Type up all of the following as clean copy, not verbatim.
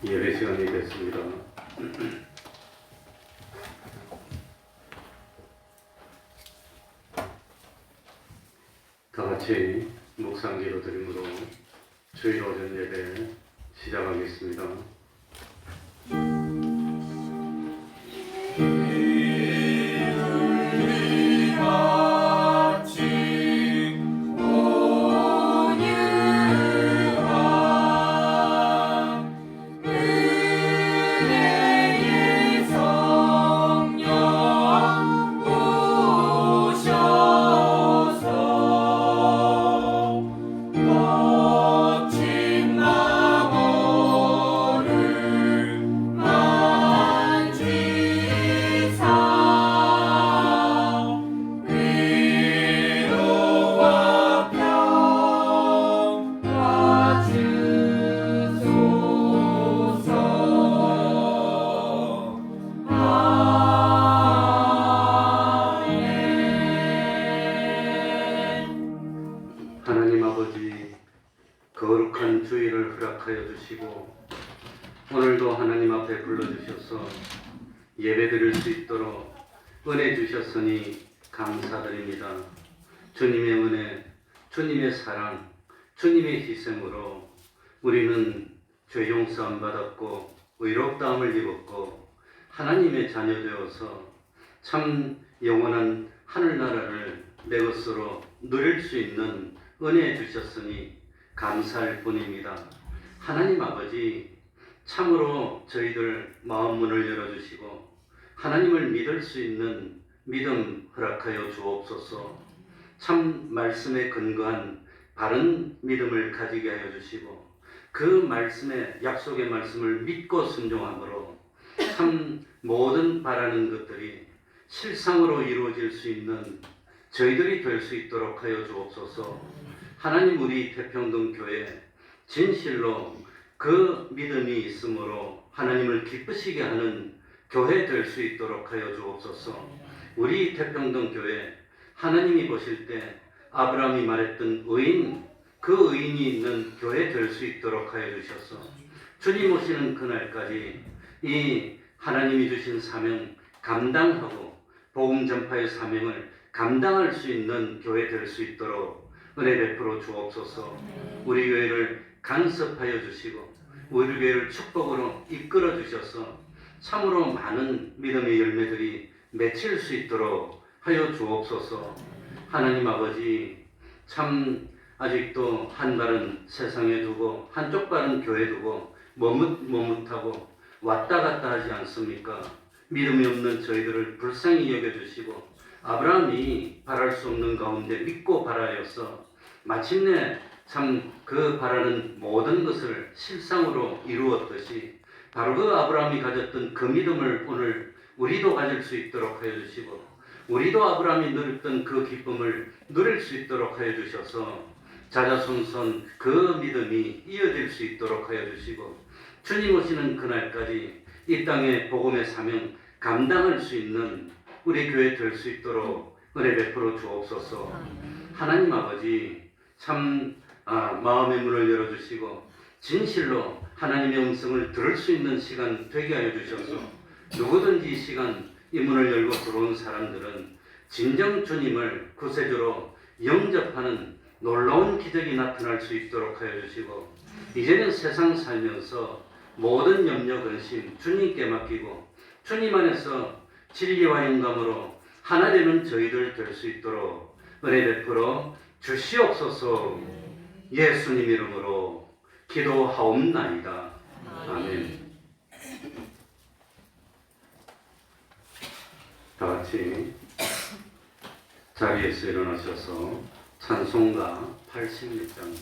예배 시간이 됐습니다. 다 같이 묵상기도 드림으로 주일 오전 예배 시작하겠습니다. 하나님 아버지, 거룩한 주일을 허락하여 주시고 오늘도 하나님 앞에 불러주셔서 예배드릴 수 있도록 은혜 주셨으니 감사드립니다. 주님의 은혜, 주님의 사랑, 주님의 희생으로 우리는 죄 용서함 받았고 의롭다함을 입었고 하나님의 자녀 되어서 참 영원한 하늘나라를 내 것으로 누릴 수 있는 은혜 주셨으니 감사할 뿐입니다. 하나님 아버지, 참으로 저희들 마음 문을 열어주시고 하나님을 믿을 수 있는 믿음 허락하여 주옵소서. 참 말씀에 근거한 바른 믿음을 가지게 하여 주시고 그 말씀의 약속의 말씀을 믿고 순종함으로 참 모든 바라는 것들이 실상으로 이루어질 수 있는 저희들이 될 수 있도록 하여 주옵소서. 하나님, 우리 태평동 교회 진실로 그 믿음이 있으므로 하나님을 기쁘시게 하는 교회 될 수 있도록 하여 주옵소서. 우리 태평동 교회 하나님이 보실 때 아브라함이 말했던 의인, 그 의인이 있는 교회 될 수 있도록 하여 주셔서 주님 오시는 그날까지 이 하나님이 주신 사명 감당하고 복음 전파의 사명을 감당할 수 있는 교회 될 수 있도록 은혜 베풀어 주옵소서. 우리 교회를 간섭하여 주시고 우리 교회를 축복으로 이끌어 주셔서 참으로 많은 믿음의 열매들이 맺힐 수 있도록 하여 주옵소서. 하나님 아버지, 참 아직도 한 발은 세상에 두고 한쪽 발은 교회에 두고 머뭇머뭇하고 왔다 갔다 하지 않습니까? 믿음이 없는 저희들을 불쌍히 여겨주시고 아브라함이 바랄 수 없는 가운데 믿고 바라여서 마침내 참 그 바라는 모든 것을 실상으로 이루었듯이 바로 그 아브라함이 가졌던 그 믿음을 오늘 우리도 가질 수 있도록 하여 주시고 우리도 아브라함이 누렸던 그 기쁨을 누릴 수 있도록 하여 주셔서 자자손손 그 믿음이 이어질 수 있도록 하여 주시고 주님 오시는 그날까지 이 땅의 복음의 사명 감당할 수 있는 우리 교회 될 수 있도록 은혜 베풀어 주옵소서. 하나님 아버지, 참 마음의 문을 열어주시고 진실로 하나님의 음성을 들을 수 있는 시간 되게 하여 주셔서 누구든지 이 시간 이 문을 열고 들어온 사람들은 진정 주님을 구세주로 영접하는 놀라운 기적이 나타날 수 있도록 하여 주시고 이제는 세상 살면서 모든 염려 근심 주님께 맡기고 주님 안에서 진리와 영감으로 하나 되는 저희들 될 수 있도록 은혜 베풀어 주시옵소서. 예수님 이름으로 기도하옵나이다. 아멘. 다 같이 자리에서 일어나셔서 찬송가 86장입니다.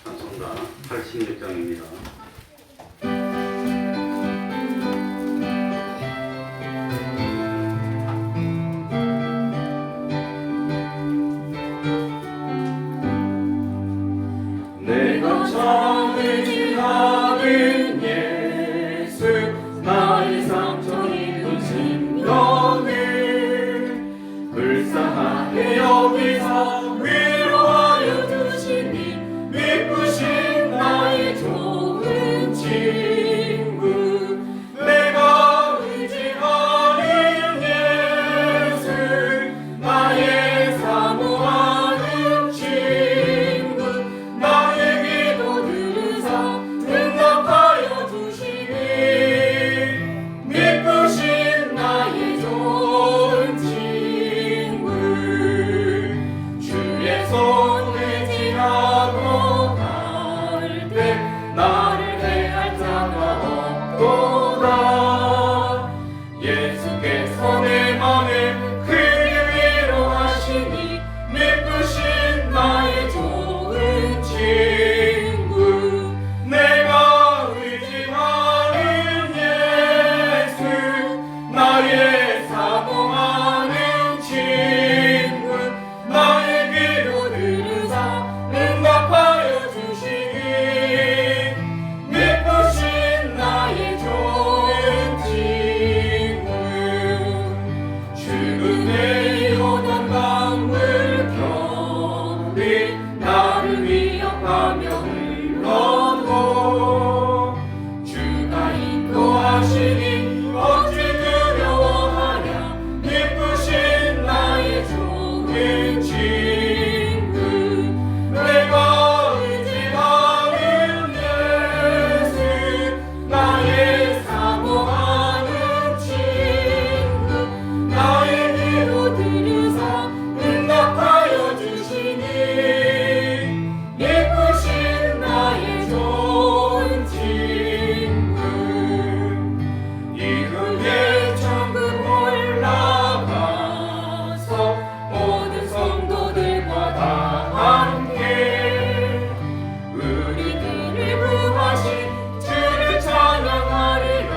찬송가 86장입니다. 내가 처음에 지나는 예수 나의 상처 입은 심령을 불쌍하게 여기서 위로하여 주시니 기쁘신 나의 좋은 하도다. 예수께서 내 맘을 크게 위로하시니 미쁘신 나의 좋은 친구. 내가 의지하는 예수, 나의 사모하는 친구. 나의 기도 들으사 응답하여 주시니 미쁘신 나의 좋은 친구. 죽음의 요단 강물결이 나를 위협하며 흘러도 주가 인도하시니 어찌 두려워하랴. 미쁘신 나의 좋은 친구. 내가 의지하는 예수, 나의 사모하는 친구. 나의 기도 들으사 응답하여 주시니 예쁘신 나의 좋은 친구. 이 후에 천국 올라가서 모든 성도들과 다 함께 우리들을 구하신 주를 찬양하리라.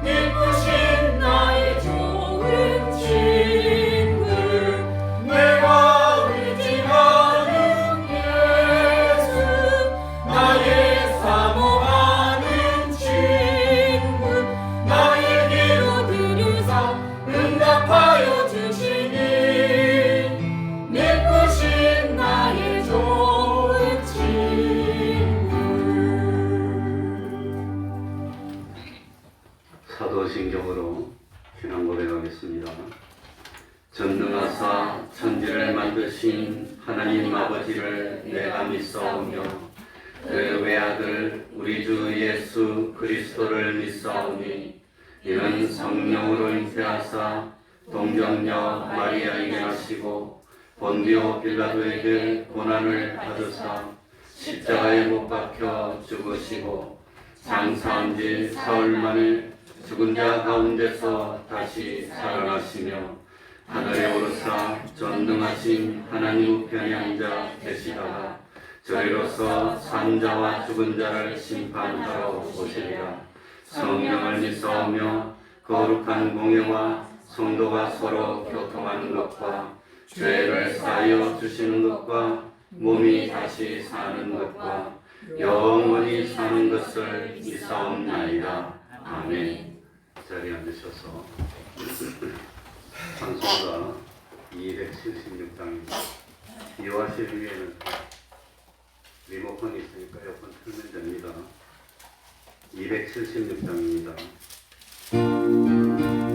예쁘신 나의 좋은 친구. 내가 의지하는 예수, 나의 사모하는 친구. 나의 기도 들으사 응답하여 주시니 예쁘신 나의 좋은 친구. 사도신경으로 신앙 고백하겠습니다. 전능하사 천지를 만드신 하나님 아버지를 내가 믿사오며 그 외아들 우리 주 예수 그리스도를 믿사오니 이는 성령으로 잉태하사 동정녀 마리아에게 나시고 본디오 빌라도에게 고난을 받으사 십자가에 못 박혀 죽으시고 장사한 지 사흘 만에 죽은 자 가운데서 다시 살아나시며 하늘에 오르사 전능하신 하나님 우편에 앉아 계시다가 저리로서 산 자와 죽은 자를 심판하러 오시리라. 성령을 믿사오며 거룩한 공예와 성도가 서로 교통하는 것과 죄를 사하여 주시는 것과 몸이 다시 사는 것과 영원히 사는 것을 믿사옵나이다. 아멘. 자리에 앉으셔서 찬송가 276장입니다. 이어하실 위에는 리모컨이 있으니까 에어컨 틀면 됩니다. 276장입니다.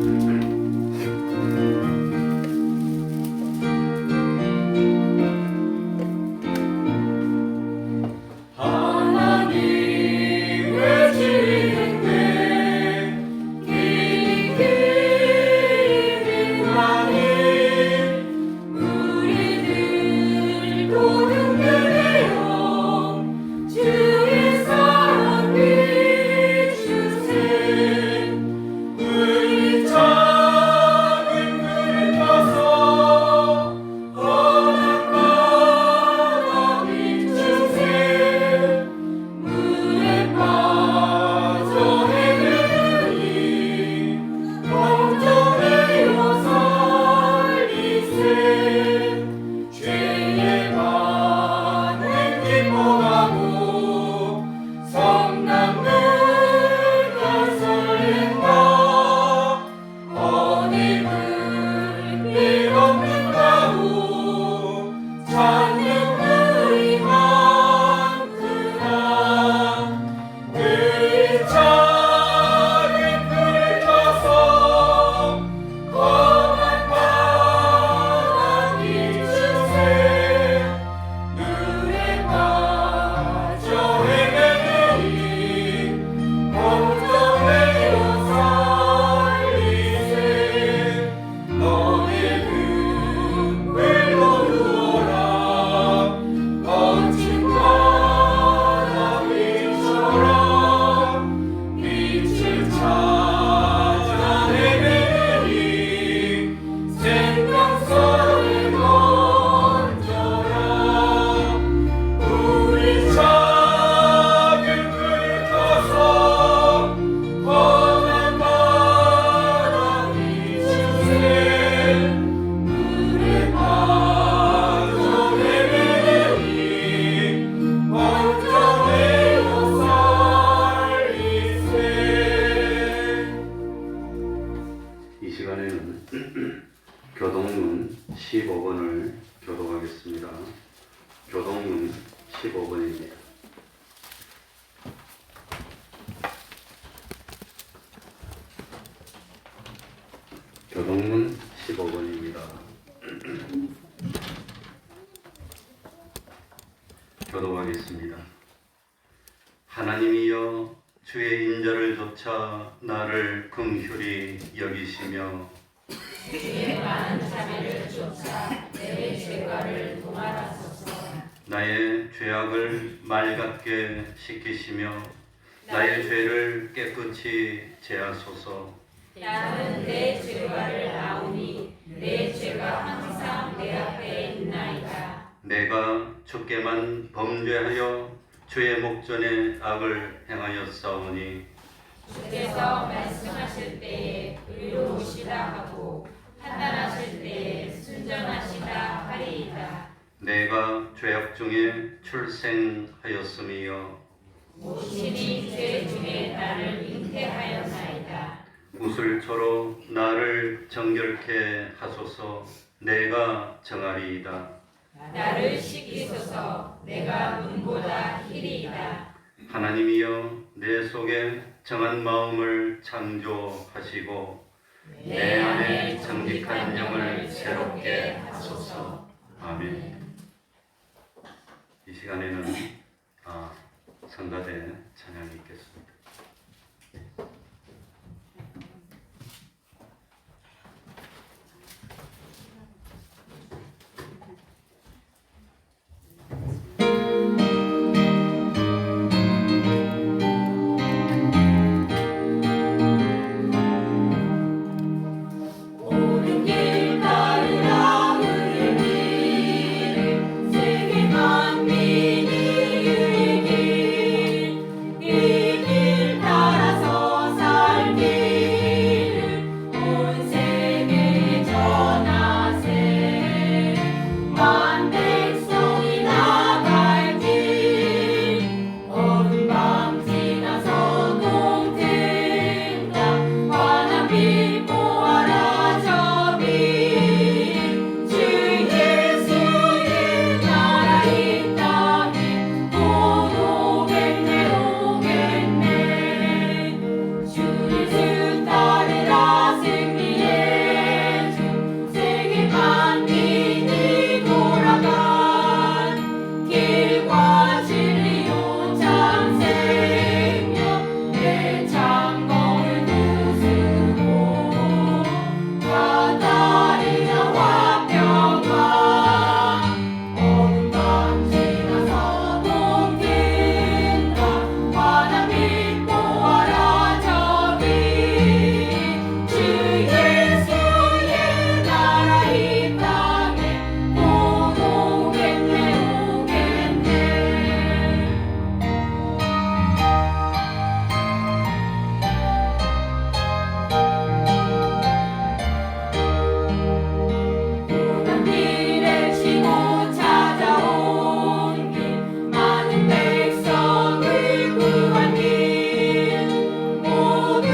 우리들 자를 조차 나를 긍휼히 여기시며 주의 많은 자비를 쫓아 내 죄가를 동하라소서. 나의 죄악을 맑게 씻기시며 나의 죄를 깨끗이 제하소서. 나는 내 죄가를 아오니 내 죄가 항상 내 앞에 있나이다. 내가 주께만 범죄하여 주의 목전에 악을 행하였사오니 주께서 말씀하실 때에 의로우시다 하고 판단하실 때에 순전하시다 하리이다. 내가 죄악 중에 출생하였음이여 모신이 죄 중에 나를 잉태하였나이다. 우슬초로 나를 정결케 하소서. 내가 정하리이다. 나를 씻기소서. 내가 눈보다 희리이다. 하나님이여 내 속에 정한 마음을 창조하시고 내 안에 정직한 영을 새롭게 하소서. 아멘. 이 시간에는 성가대 찬양이 있겠습니다. 옳은 길 따르라 의의 길 세계 만민이 의의 길 이 길 따라서 살기를 온 세계에 전하세. 만 백성이 나갈 길 어두운 밤 지나서 동튼다 환한 빛 보아라 저기 주 예수의 나라 이 땅에 곧 오겠네 오겠네. 주 예수 따르라 승리의 주 세계 만민이 돌아간 길과 진리 오참 생명 내 창공을 부수고 바다리나 화평과 어두운 밤 지나서 동튼다 환한 빛 보아라 저기 주 예수의 나라 이 땅에 곧 오겠네 오겠네. 고난 길에 치고 찾아온 길 많은 백성을 구한 길 모두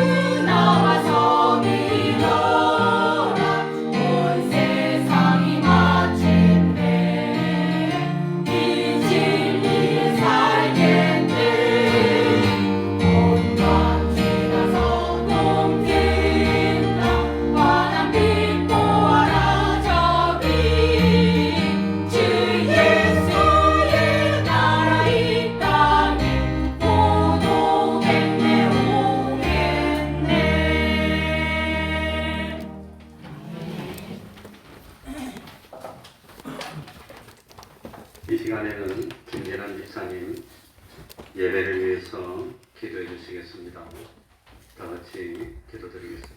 나와서 믿어라. 온 세상이 마침내 이 진리에 살겠네. 어두운 밤 지나서 동튼다 환한 빛 보아라 저기 주 예수의 나라 이 땅에 곧 오겠네 오겠네. 이 시간에는 김계란 집사님 예배를 위해서 기도해 주시겠습니다. 다 같이 기도드리겠습니다.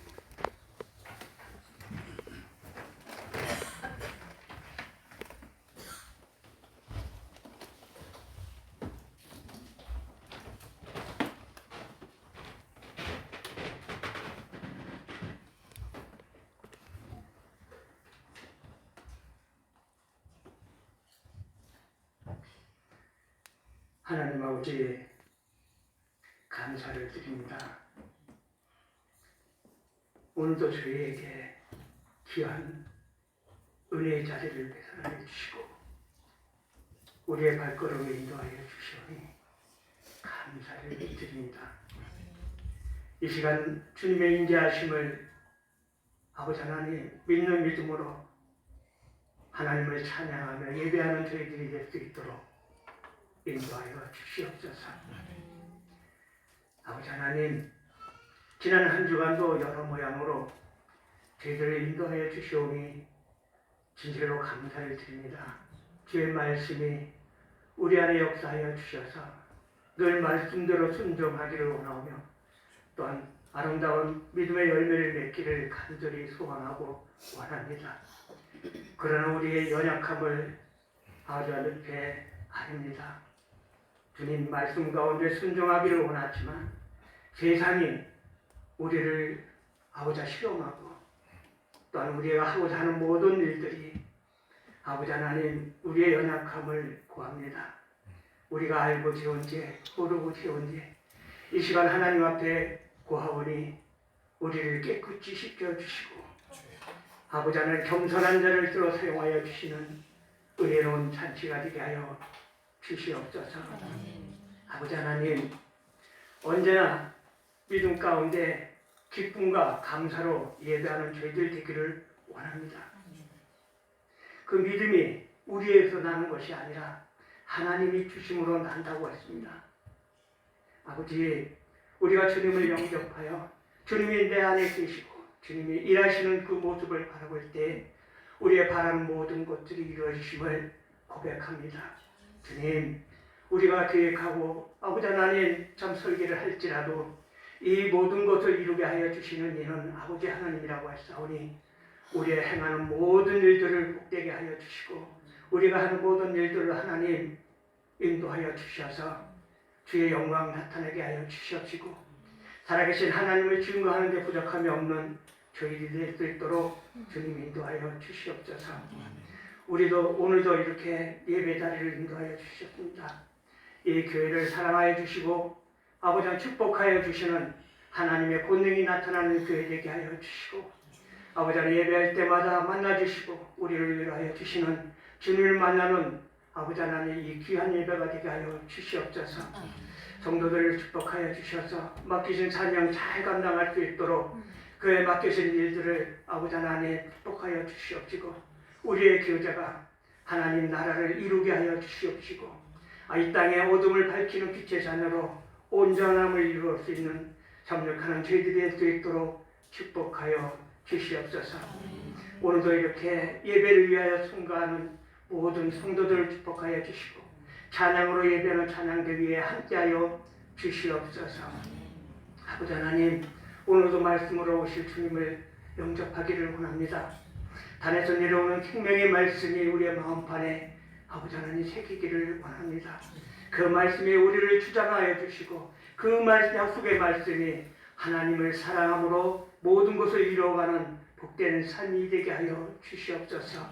하나님 아버지 감사를 드립니다. 오늘도 저희에게 귀한 은혜의 자리를 배설해 주시고 우리의 발걸음을 인도하여 주시오니 감사를 드립니다. 이 시간 주님의 인자하심을 아버지 하나님 믿는 믿음으로 하나님을 찬양하며 예배하는 저희들이 될 수 있도록 인도하여 주시옵소서. 아버지 하나님, 지난 한 주간도 여러 모양으로 저희들을 인도하여 주시오니 진실로 감사를 드립니다. 주의 말씀이 우리 안에 역사하여 주셔서 늘 말씀대로 순종하기를 원하오며 또한 아름다운 믿음의 열매를 맺기를 간절히 소원하고 원합니다. 그러나 우리의 연약함을 아버지 앞에 아닙니다. 주님 말씀 가운데 순종하기를 원하지만 세상이 우리를 아버지 실험하고 또한 우리가 하고자 하는 모든 일들이 아버지 하나님 우리의 연약함을 구합니다. 우리가 알고 지은 죄, 모르고 지은 죄, 이 시간 하나님 앞에 구하오니 우리를 깨끗이 씻겨주시고 아버지 하나님 겸손한 자를 들어 사용하여 주시는 의로운 잔치가 되게 하여 주시옵소서. 아버지 하나님, 언제나 믿음 가운데 기쁨과 감사로 예배하는 저희들 되기를 원합니다. 그 믿음이 우리에서 나는 것이 아니라 하나님이 주심으로 난다고 했습니다. 아버지, 우리가 주님을 영접하여 주님이 내 안에 계시고 주님이 일하시는 그 모습을 바라볼 때 우리의 바라는 모든 것들이 이루어지심을 고백합니다. 주님, 우리가 계획하고 아버지 하나님 참 설계를 할지라도 이 모든 것을 이루게 하여 주시는 이는 아버지 하나님이라고 했사오니 우리의 행하는 모든 일들을 복되게 하여 주시고 우리가 하는 모든 일들을 하나님 인도하여 주셔서 주의 영광 나타나게 하여 주시옵시고 살아계신 하나님을 증거하는 데 부족함이 없는 저희들이 될 수 있도록 주님 인도하여 주시옵소서. 우리도 오늘도 이렇게 예배 자리를 인도하여 주셨습니다. 이 교회를 사랑하여 주시고 아버지와 축복하여 주시는 하나님의 권능이 나타나는 교회 되게 하여 주시고 아버지를 예배할 때마다 만나주시고 우리를 위하여 주시는 주님을 만나는 아버지 하나님 이 귀한 예배가 되게 하여 주시옵소서. 성도들을 축복하여 주셔서 맡기신 사명 잘 감당할 수 있도록 그에 맡기신 일들을 아버지 하나님 축복하여 주시옵시고 우리의 교제가 하나님 나라를 이루게 하여 주시옵시고 이 땅의 어둠을 밝히는 빛의 자녀로 온전함을 이루어 수 있는 참력하는 저희들이 될 수 있도록 축복하여 주시옵소서. 오늘도 이렇게 예배를 위하여 순가하는 모든 성도들을 축복하여 주시고 찬양으로 예배하는 찬양대 위에 함께하여 주시옵소서. 아버지 하나님, 오늘도 말씀으로 오실 주님을 영접하기를 원합니다. 단에서 내려오는 생명의 말씀이 우리의 마음판에 아버지 하나님 새기기를 원합니다. 그 말씀이 우리를 주장하여 주시고 그 말씀, 약속의 말씀이 하나님을 사랑함으로 모든 것을 이루어가는 복된 삶이 되게 하여 주시옵소서.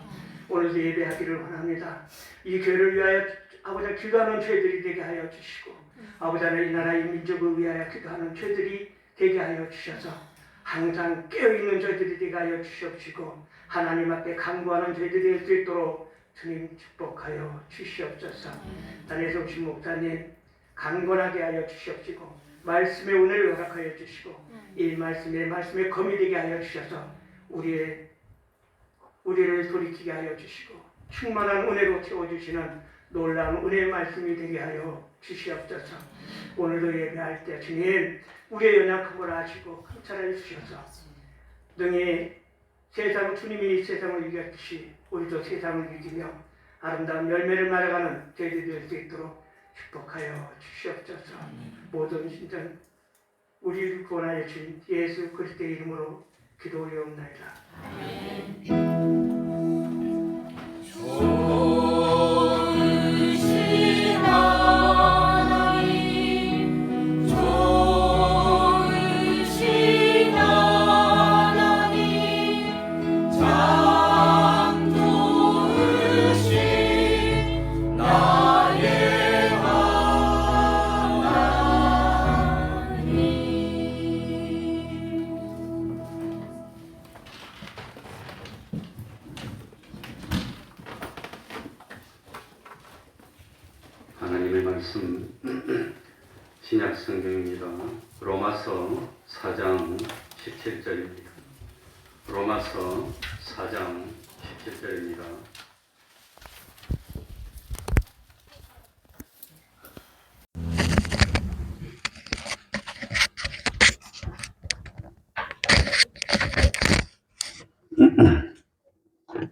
오늘도 예배하기를 원합니다. 이 교회를 위하여 아버지 기도하는 죄들이 되게 하여 주시고 아버지 하나님 이 나라 이 민족을 위하여 기도하는 죄들이 되게 하여 주셔서 항상 깨어있는 저희들이 되게 하여 주시옵시고 하나님 앞에 간구하는 저희들이 될 수 있도록 주님 축복하여 주시옵소서. 단에서 오신 목사님 강건하게 하여 주시옵시고 말씀의 은혜를 허락하여 주시고 이 말씀에 검이 되게 하여 주셔서 우리를 돌이키게 하여 주시고 충만한 은혜로 채워주시는 놀라운 은혜의 말씀이 되게 하여 주시옵소서. 오늘도 예배할 때 주님 우리의 연약함을 아시고 감찰하여 주셔서 능히 주님이 세상을 이겼듯이 우리도 세상을 이기며 아름다운 열매를 말아가는 저희들이 될 수 있도록 축복하여 주시옵소서. 모든 신전 우리를 구원하여 주신 예수 그리스도의 이름으로 기도 올려옵나이다. 좋으신 하나님, 좋으신 하나님, 참 좋으신 나의 하나님의 말씀 신약 성경입니다. 로마서 4장 17절입니다. 로마서 4장 17절입니다.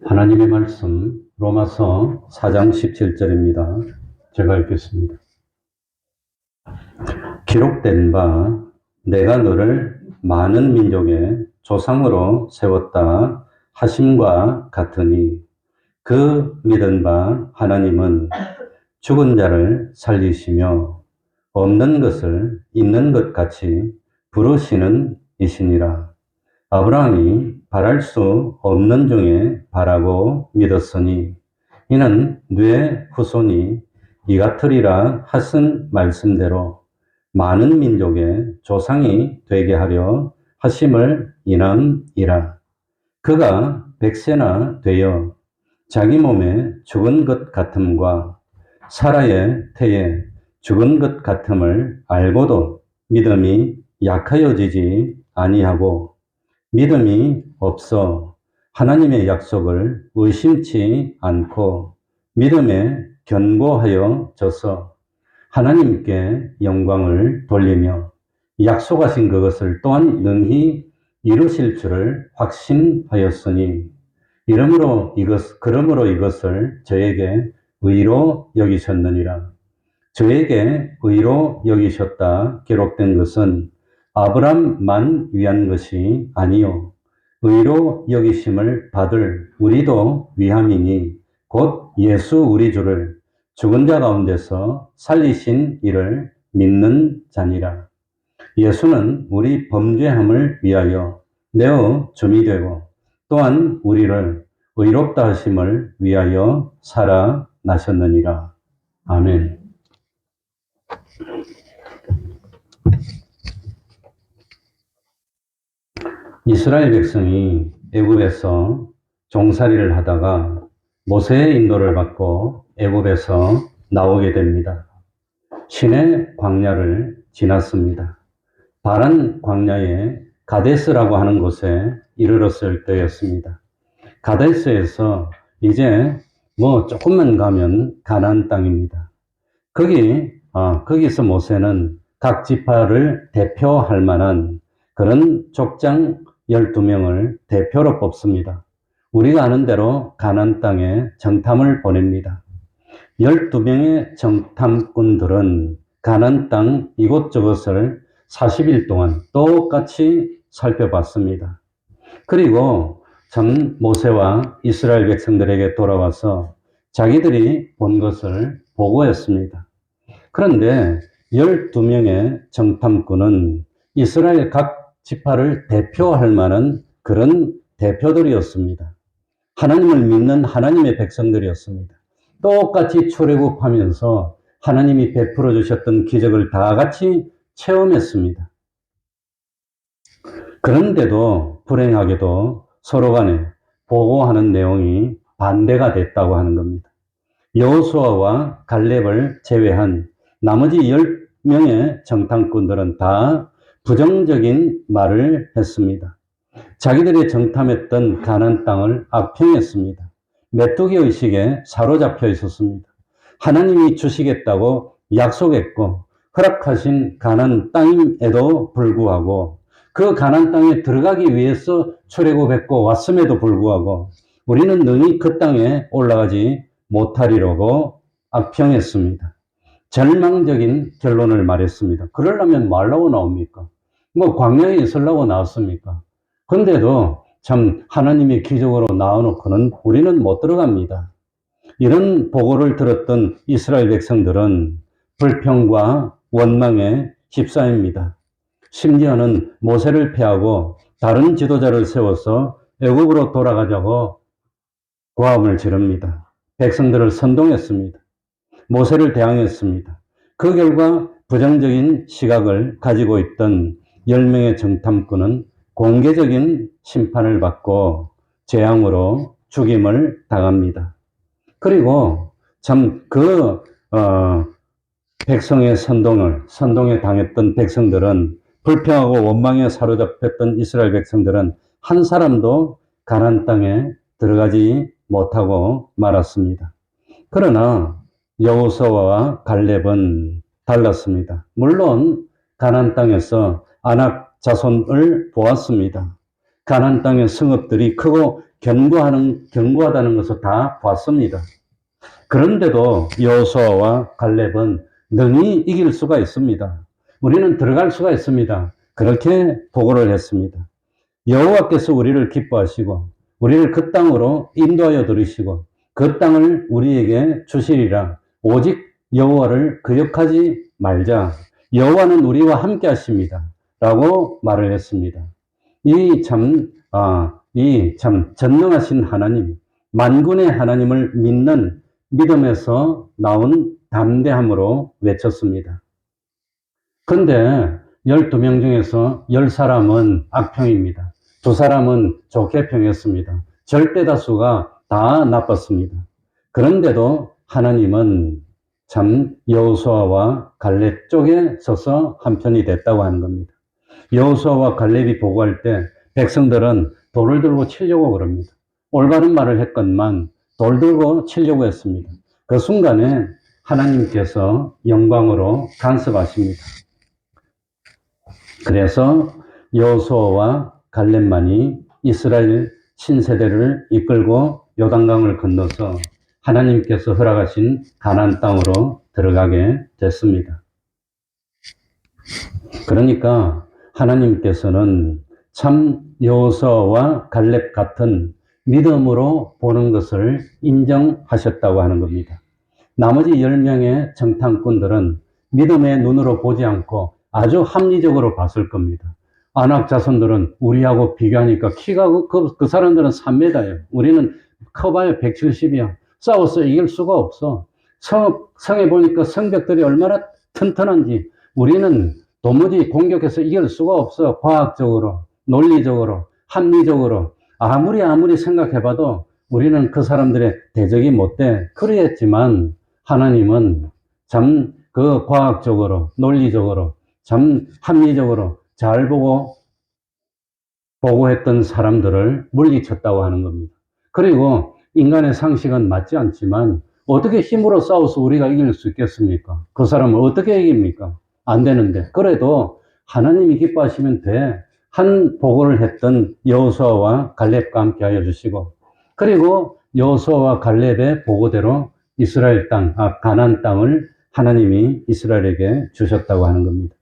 하나님의 말씀 로마서 4장 17절입니다. 제가 읽겠습니다. 기록된 바 내가 너를 많은 민족의 조상으로 세웠다 하심과 같으니 그 믿은 바 하나님은 죽은 자를 살리시며 없는 것을 있는 것 같이 부르시는 이시니라. 아브라함이 바랄 수 없는 중에 바라고 믿었으니 이는 뇌 후손이 이 같으리라 하신 말씀대로 많은 민족의 조상이 되게 하려 하심을 인함이라. 그가 백세나 되어 자기 몸에 죽은 것 같음과 사라의 태에 죽은 것 같음을 알고도 믿음이 약하여지지 아니하고 믿음이 없어 하나님의 약속을 의심치 않고 믿음에 견고하여져서 하나님께 영광을 돌리며 약속하신 그것을 또한 능히 이루실 줄을 확신하였으니 그러므로 이것을 저에게 의로 여기셨느니라. 저에게 의로 여기셨다 기록된 것은 아브람만 위한 것이 아니요 의로 여기심을 받을 우리도 위함이니 곧 예수 우리 주를 죽은 자 가운데서 살리신 이를 믿는 자니라. 예수는 우리 범죄함을 위하여 내어 줌이 되고 또한 우리를 의롭다 하심을 위하여 살아나셨느니라. 아멘. 이스라엘 백성이 애굽에서 종살이를 하다가 모세의 인도를 받고 애굽에서 나오게 됩니다. 신의 광야를 지났습니다. 바란 광야에 가데스라고 하는 곳에 이르렀을 때였습니다. 가데스에서 이제 조금만 가면 가나안 땅입니다. 거기서 모세는 각 지파를 대표할 만한 그런 족장 12명을 대표로 뽑습니다. 우리가 아는 대로 가나안 땅에 정탐을 보냅니다. 12명의 정탐꾼들은 가나안 땅 이곳저곳을 40일 동안 똑같이 살펴봤습니다. 그리고 전 모세와 이스라엘 백성들에게 돌아와서 자기들이 본 것을 보고했습니다. 그런데 12명의 정탐꾼은 이스라엘 각 지파를 대표할 만한 그런 대표들이었습니다. 하나님을 믿는 하나님의 백성들이었습니다. 똑같이 출애굽하면서 하나님이 베풀어 주셨던 기적을 다 같이 체험했습니다. 그런데도 불행하게도 서로 간에 보고하는 내용이 반대가 됐다고 하는 겁니다. 여호수아와 갈렙을 제외한 나머지 10명의 정탐꾼들은 다 부정적인 말을 했습니다. 자기들이 정탐했던 가나안 땅을 악평했습니다. 메뚜기 의식에 사로잡혀 있었습니다. 하나님이 주시겠다고 약속했고 허락하신 가나안 땅임에도 불구하고 그 가나안 땅에 들어가기 위해서 출애굽했고 왔음에도 불구하고 우리는 능히 그 땅에 올라가지 못하리라고 악평했습니다. 절망적인 결론을 말했습니다. 그러려면 말라고 나옵니까? 광야에 있으려고 나왔습니까? 근데도 참 하나님의 기적으로 나와놓고는 우리는 못 들어갑니다. 이런 보고를 들었던 이스라엘 백성들은 불평과 원망에 휩싸입니다. 심지어는 모세를 패하고 다른 지도자를 세워서 애굽으로 돌아가자고 고함을 지릅니다. 백성들을 선동했습니다. 모세를 대항했습니다. 그 결과 부정적인 시각을 가지고 있던 10명의 정탐꾼은 공개적인 심판을 받고 재앙으로 죽임을 당합니다. 그리고 참 백성의 선동에 당했던 백성들은 불평하고 원망에 사로잡혔던 이스라엘 백성들은 한 사람도 가나안 땅에 들어가지 못하고 말았습니다. 그러나 여호수아와 갈렙은 달랐습니다. 물론 가나안 땅에서 아낙 자손을 보았습니다. 가나안 땅의 성읍들이 크고 견고하다는 것을 다 봤습니다. 그런데도 여호수아와 갈렙은 능히 이길 수가 있습니다. 우리는 들어갈 수가 있습니다. 그렇게 보고를 했습니다. 여호와께서 우리를 기뻐하시고 우리를 그 땅으로 인도하여 들으시고 그 땅을 우리에게 주시리라. 오직 여호와를 거역하지 말자. 여호와는 우리와 함께 하십니다. 라고 말을 했습니다. 이 참 전능하신 하나님, 만군의 하나님을 믿는 믿음에서 나온 담대함으로 외쳤습니다. 근데 12명 중에서 10사람은 악평입니다. 2사람은 좋게 평했습니다. 절대 다수가 다 나빴습니다. 그런데도 하나님은 참 여호수아와 갈렙 쪽에 서서 한편이 됐다고 하는 겁니다. 여호수아와 갈렙이 보고할 때 백성들은 돌을 들고 치려고 그럽니다. 올바른 말을 했건만 돌 들고 치려고 했습니다. 그 순간에 하나님께서 영광으로 간섭하십니다. 그래서 여호수아와 갈렙만이 이스라엘 신세대를 이끌고 요단강을 건너서 하나님께서 허락하신 가나안 땅으로 들어가게 됐습니다. 그러니까 하나님께서는 참 여호수아와 갈렙 같은 믿음으로 보는 것을 인정하셨다고 하는 겁니다. 나머지 10명의 정탐꾼들은 믿음의 눈으로 보지 않고 아주 합리적으로 봤을 겁니다. 아낙 자손들은 우리하고 비교하니까 키가 그 사람들은 3m예요. 우리는 커봐야 170이야. 싸워서 이길 수가 없어. 성에 보니까 성벽들이 얼마나 튼튼한지 우리는 도무지 공격해서 이길 수가 없어. 과학적으로, 논리적으로, 합리적으로 아무리 생각해봐도 우리는 그 사람들의 대적이 못 돼. 그랬지만 하나님은 참 그 과학적으로, 논리적으로, 참 합리적으로 잘 보고했던 사람들을 물리쳤다고 하는 겁니다. 그리고 인간의 상식은 맞지 않지만 어떻게 힘으로 싸워서 우리가 이길 수 있겠습니까? 그 사람을 어떻게 이깁니까? 안 되는데. 그래도 하나님이 기뻐하시면 돼. 한 보고를 했던 여호수아와 갈렙과 함께 하여 주시고 그리고 여호수아와 갈렙의 보고대로 이스라엘 땅, 가나안 땅을 하나님이 이스라엘에게 주셨다고 하는 겁니다.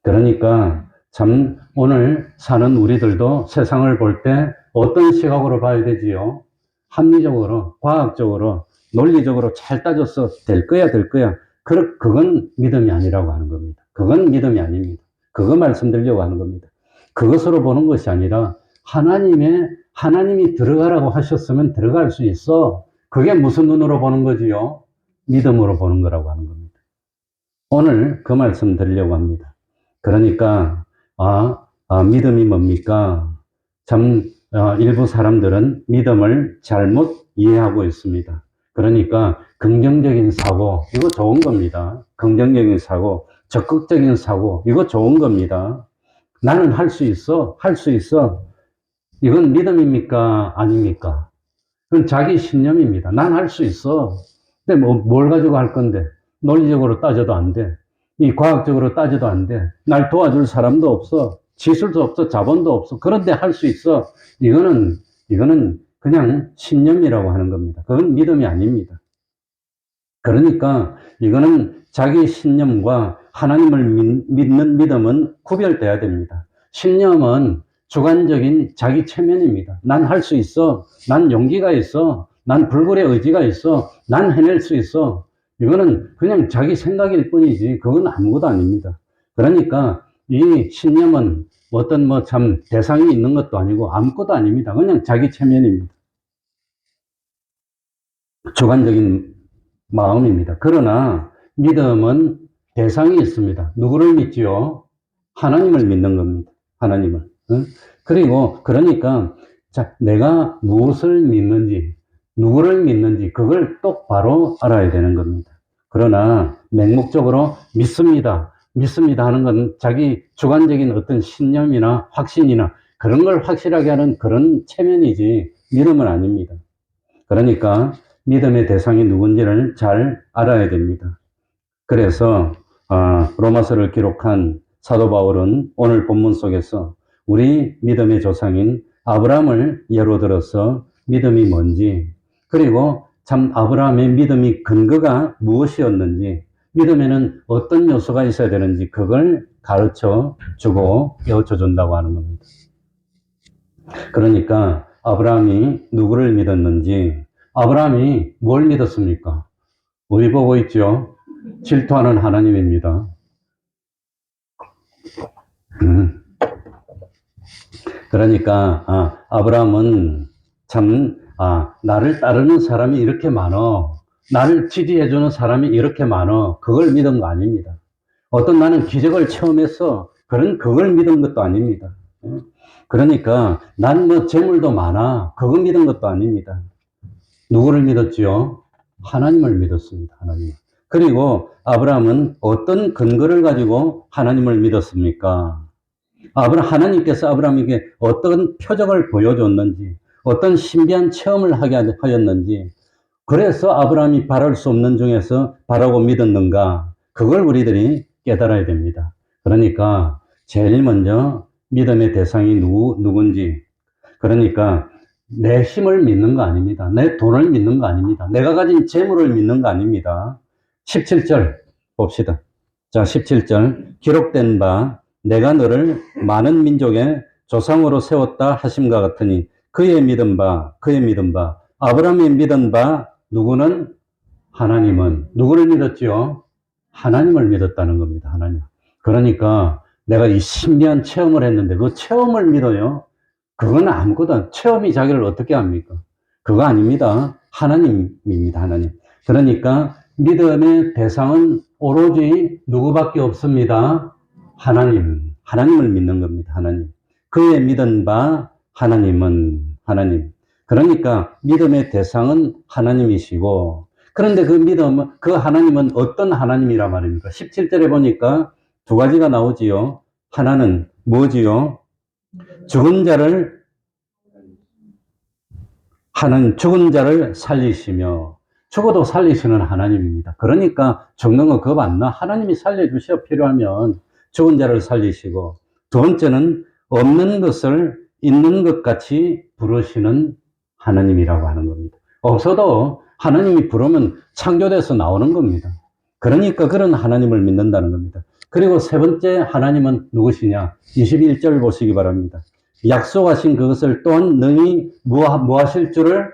그러니까 참 오늘 사는 우리들도 세상을 볼 때 어떤 시각으로 봐야 되지요? 합리적으로, 과학적으로, 논리적으로 잘 따져서 될 거야. 그건 믿음이 아니라고 하는 겁니다. 그건 믿음이 아닙니다. 그거 말씀드리려고 하는 겁니다. 그것으로 보는 것이 아니라 하나님이 들어가라고 하셨으면 들어갈 수 있어. 그게 무슨 눈으로 보는 거지요? 믿음으로 보는 거라고 하는 겁니다. 오늘 그 말씀 드리려고 합니다. 그러니까 믿음이 뭡니까? 참 일부 사람들은 믿음을 잘못 이해하고 있습니다. 그러니까 긍정적인 사고 이거 좋은 겁니다. 긍정적인 사고, 적극적인 사고 이거 좋은 겁니다. 나는 할 수 있어. 이건 믿음입니까? 아닙니까? 그건 자기 신념입니다. 난 할 수 있어. 근데 뭘 가지고 할 건데? 논리적으로 따져도 안 돼. 이 과학적으로 따져도 안 돼. 날 도와줄 사람도 없어. 기술도 없어. 자본도 없어. 그런데 할 수 있어. 이거는 그냥 신념이라고 하는 겁니다. 그건 믿음이 아닙니다. 그러니까 이거는 자기 신념과 하나님을 믿는 믿음은 구별돼야 됩니다. 신념은 주관적인 자기 체면입니다. 난 할 수 있어. 난 용기가 있어. 난 불굴의 의지가 있어. 난 해낼 수 있어. 이거는 그냥 자기 생각일 뿐이지 그건 아무것도 아닙니다. 그러니까 이 신념은 어떤 참 대상이 있는 것도 아니고 아무것도 아닙니다. 그냥 자기 체면입니다. 주관적인 마음입니다. 그러나 믿음은 대상이 있습니다. 누구를 믿지요? 하나님을 믿는 겁니다. 하나님을. 그리고 그러니까 내가 무엇을 믿는지 누구를 믿는지 그걸 똑바로 알아야 되는 겁니다. 그러나 맹목적으로 믿습니다 하는 건 자기 주관적인 어떤 신념이나 확신이나 그런 걸 확실하게 하는 그런 체면이지 믿음은 아닙니다. 그러니까 믿음의 대상이 누군지를 잘 알아야 됩니다. 그래서 로마서를 기록한 사도 바울은 오늘 본문 속에서 우리 믿음의 조상인 아브라함을 예로 들어서 믿음이 뭔지, 그리고 참 아브라함의 믿음이 근거가 무엇이었는지, 믿음에는 어떤 요소가 있어야 되는지 그걸 가르쳐 주고 깨우쳐 준다고 하는 겁니다. 그러니까 아브라함이 누구를 믿었는지, 아브라함이 뭘 믿었습니까? 우리 보고 있죠? 질투하는 하나님입니다. 그러니까 아브라함은 참 나를 따르는 사람이 이렇게 많어, 나를 지지해주는 사람이 이렇게 많어, 그걸 믿은 거 아닙니다. 어떤 나는 기적을 체험했어, 그걸 믿은 것도 아닙니다. 그러니까 난 뭐 재물도 많아, 그거 믿은 것도 아닙니다. 누구를 믿었지요? 하나님을 믿었습니다. 하나님. 그리고 아브라함은 어떤 근거를 가지고 하나님을 믿었습니까? 하나님께서 아브라함에게 어떤 표적을 보여줬는지, 어떤 신비한 체험을 하게 하였는지, 그래서 아브라함이 바랄 수 없는 중에서 바라고 믿었는가, 그걸 우리들이 깨달아야 됩니다. 그러니까 제일 먼저 믿음의 대상이 누군지, 그러니까 내 힘을 믿는 거 아닙니다. 내 돈을 믿는 거 아닙니다. 내가 가진 재물을 믿는 거 아닙니다. 17절 봅시다. 자, 17절. 기록된 바 내가 너를 많은 민족의 조상으로 세웠다 하심과 같으니 그의 믿은 바 아브라함이 믿은 바 누구는? 하나님은. 누구를 믿었지요? 하나님을 믿었다는 겁니다. 하나님. 그러니까 내가 이 신비한 체험을 했는데 그 체험을 믿어요? 그건 아무것도, 체험이 자기를 어떻게 합니까? 그거 아닙니다. 하나님입니다. 하나님. 그러니까 믿음의 대상은 오로지 누구밖에 없습니다. 하나님을 믿는 겁니다. 하나님. 그의 믿은 바 하나님은 하나님. 그러니까 믿음의 대상은 하나님이시고, 그런데 그 하나님은 어떤 하나님이란 말입니까? 17절에 보니까 두 가지가 나오지요. 하나는 뭐지요? 죽은 자를 살리시며, 죽어도 살리시는 하나님입니다. 그러니까 죽는 거 겁 안 나. 하나님이 살려주셔, 필요하면. 죽은 자를 살리시고, 두 번째는 없는 것을 있는 것 같이 부르시는 하나님이라고 하는 겁니다. 없어도 하나님이 부르면 창조돼서 나오는 겁니다. 그러니까 그런 하나님을 믿는다는 겁니다. 그리고 세 번째 하나님은 누구시냐? 21절 보시기 바랍니다. 약속하신 그것을 또한 능히 뭐 하실 줄을,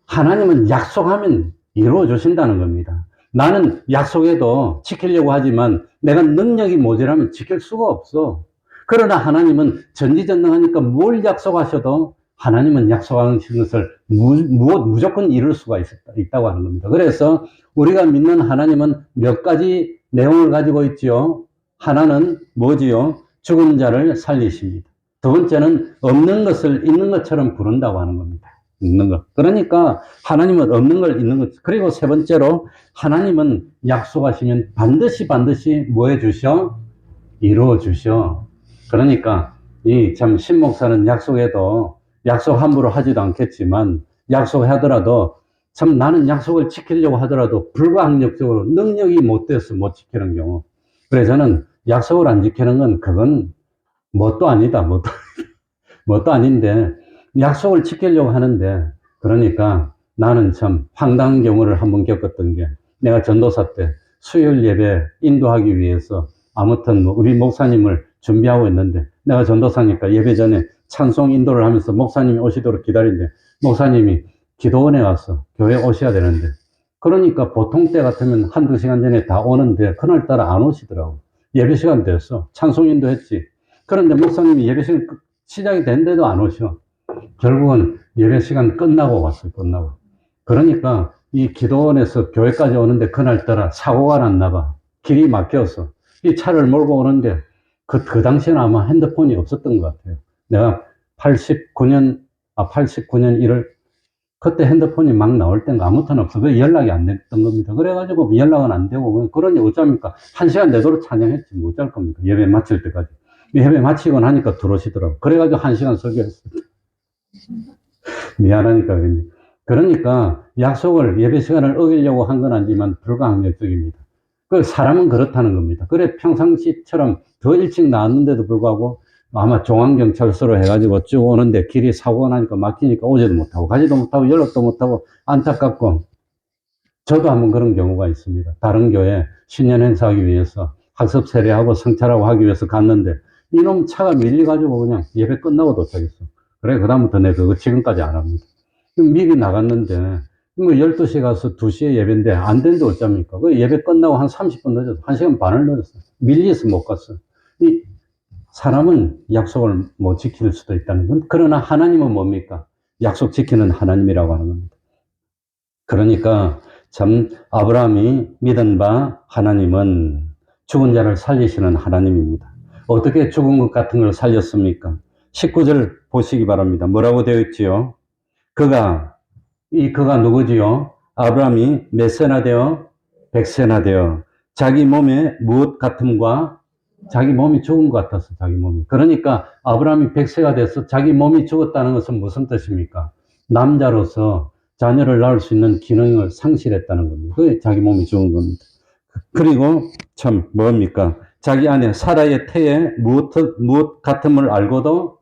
하나님은 약속하면 이루어 주신다는 겁니다. 나는 약속해도 지키려고 하지만 내가 능력이 모자라면 지킬 수가 없어. 그러나 하나님은 전지전능하니까 뭘 약속하셔도 하나님은 약속하신 것을 무조건 이룰 수가 있다고 하는 겁니다. 그래서 우리가 믿는 하나님은 몇 가지 내용을 가지고 있지요. 하나는 뭐지요? 죽은 자를 살리십니다. 두 번째는 없는 것을 있는 것처럼 부른다고 하는 겁니다. 있는 것. 그러니까 하나님은 없는 걸 있는 것. 그리고 세 번째로 하나님은 약속하시면 반드시 뭐 해주셔? 이루어 주셔. 그러니까 참 신목사는 약속해도 약속 함부로 하지도 않겠지만, 약속하더라도 참 나는 약속을 지키려고 하더라도 불가항력적으로 능력이 못 돼서 못 지키는 경우. 그래서 저는 약속을 안 지키는 건 그건 뭣도 아니다. 뭣도 아닌데 약속을 지키려고 하는데, 그러니까 나는 참 황당한 경우를 한번 겪었던 게, 내가 전도사 때 수요일 예배 인도하기 위해서 아무튼 우리 목사님을 준비하고 있는데, 내가 전도사니까 예배 전에 찬송 인도를 하면서 목사님이 오시도록 기다리는데, 목사님이 기도원에 와서 교회 오셔야 되는데, 그러니까 보통 때 같으면 한두 시간 전에 다 오는데 그날따라 안 오시더라고. 예배 시간 됐어. 찬송 인도했지. 그런데 목사님이 예배 시간 시작이 됐는데도 안 오셔. 결국은 예배 시간 끝나고 왔어요. 끝나고. 그러니까 이 기도원에서 교회까지 오는데 그날따라 사고가 났나 봐. 길이 막혀서 이 차를 몰고 오는데 그 당시에는 아마 핸드폰이 없었던 것 같아요. 내가 89년 1월 그때 핸드폰이 막 나올 땐가 아무튼 없어. 그 연락이 안 됐던 겁니다. 그래가지고 연락은 안 되고, 그러니 어쩝니까? 1시간 내도록 찬양했지. 못 잘 겁니다. 예배 마칠 때까지. 예배 마치고 나니까 들어오시더라고. 그래가지고 1시간 설교했어요. 미안하니까. 그러니까 약속을, 예배 시간을 어기려고 한 건 아니지만 불가항력적입니다. 그 사람은 그렇다는 겁니다. 그래 평상시처럼 더 일찍 나왔는데도 불구하고 아마 중앙경찰서로 해가지고 쭉 오는데 길이 사고가 나니까 막히니까 오지도 못하고 가지도 못하고 연락도 못하고 안타깝고 저도 한번 그런 경우가 있습니다. 다른 교회 신년 행사하기 위해서 학습 세례하고 성찰하고 하기 위해서 갔는데 이놈 차가 밀려가지고 그냥 예배 끝나고 도착했어. 그래, 그다음부터 내가 그거 지금까지 안 합니다. 미리 나갔는데 뭐 12시에 가서 2시에 예배인데 안 되는데 어쩝니까? 그 예배 끝나고 한 30분 늦었어. 1시간 반을 늦었어. 밀려서 못 갔어. 이 사람은 약속을 못 지킬 수도 있다는 건, 그러나 하나님은 뭡니까? 약속 지키는 하나님이라고 하는 겁니다. 그러니까 참 아브라함이 믿은 바 하나님은 죽은 자를 살리시는 하나님입니다. 어떻게 죽은 것 같은 걸 살렸습니까? 19절 보시기 바랍니다. 뭐라고 되어 있지요? 그가 누구지요? 아브라함이 몇 세나 되어? 100세나 되어 자기 몸에 무엇 같음과 자기 몸이 죽은 것 같았어, 자기 몸이. 그러니까 아브라함이 100세가 돼서 자기 몸이 죽었다는 것은 무슨 뜻입니까? 남자로서 자녀를 낳을 수 있는 기능을 상실했다는 겁니다. 그게 자기 몸이 죽은 겁니다. 그리고 참 뭡니까? 자기 안에 사라의 태에 무엇 같음을 알고도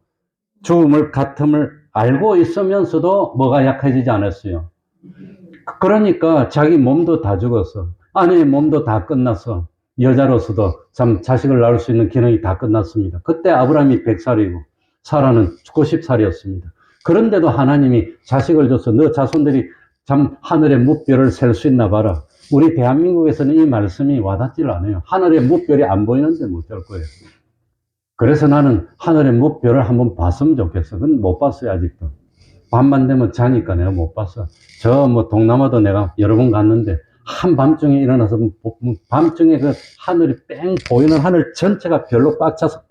죽음을 같음을 알고 있으면서도 뭐가 약해지지 않았어요. 그러니까 자기 몸도 다 죽었어. 아내의 몸도 다 끝났어. 여자로서도 참 자식을 낳을 수 있는 기능이 다 끝났습니다. 그때 아브라함이 100살이고 사라는 90살이었습니다. 그런데도 하나님이 자식을 줘서 너 자손들이 참 하늘의 무별을 셀 수 있나 봐라. 우리 대한민국에서는 이 말씀이 와닿질 않아요. 하늘의 무별이 안 보이는데 못 될 거예요. 그래서 나는 하늘의 무별을 한번 봤으면 좋겠어. 근데 못 봤어요, 아직도. 밤만 되면 자니까 내가 못 봤어. 저 뭐 동남아도 내가 여러 번 갔는데 한밤중에 일어나서 밤중에 그 하늘이 뺑 보이는 하늘 전체가 별로 꽉 차서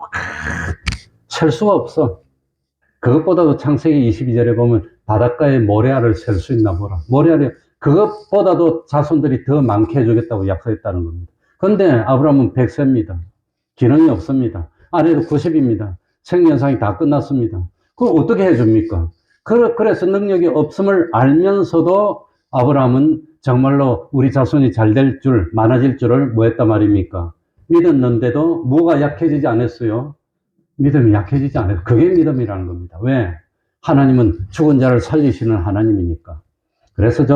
셀 수가 없어. 그것보다도 창세기 22절에 보면 바닷가에 모래알을 셀 수 있나 보라. 모래알이 그것보다도 자손들이 더 많게 해주겠다고 약속했다는 겁니다. 그런데 아브라함은 100세입니다. 기능이 없습니다. 아내도 90입니다. 생년상이 다 끝났습니다. 그걸 어떻게 해줍니까? 그래서 능력이 없음을 알면서도 아브라함은 정말로 우리 자손이 잘 될 줄, 많아질 줄을 뭐 했단 말입니까? 믿었는데도 뭐가 약해지지 않았어요? 믿음이 약해지지 않아요. 그게 믿음이라는 겁니다. 왜? 하나님은 죽은 자를 살리시는 하나님이니까. 그래서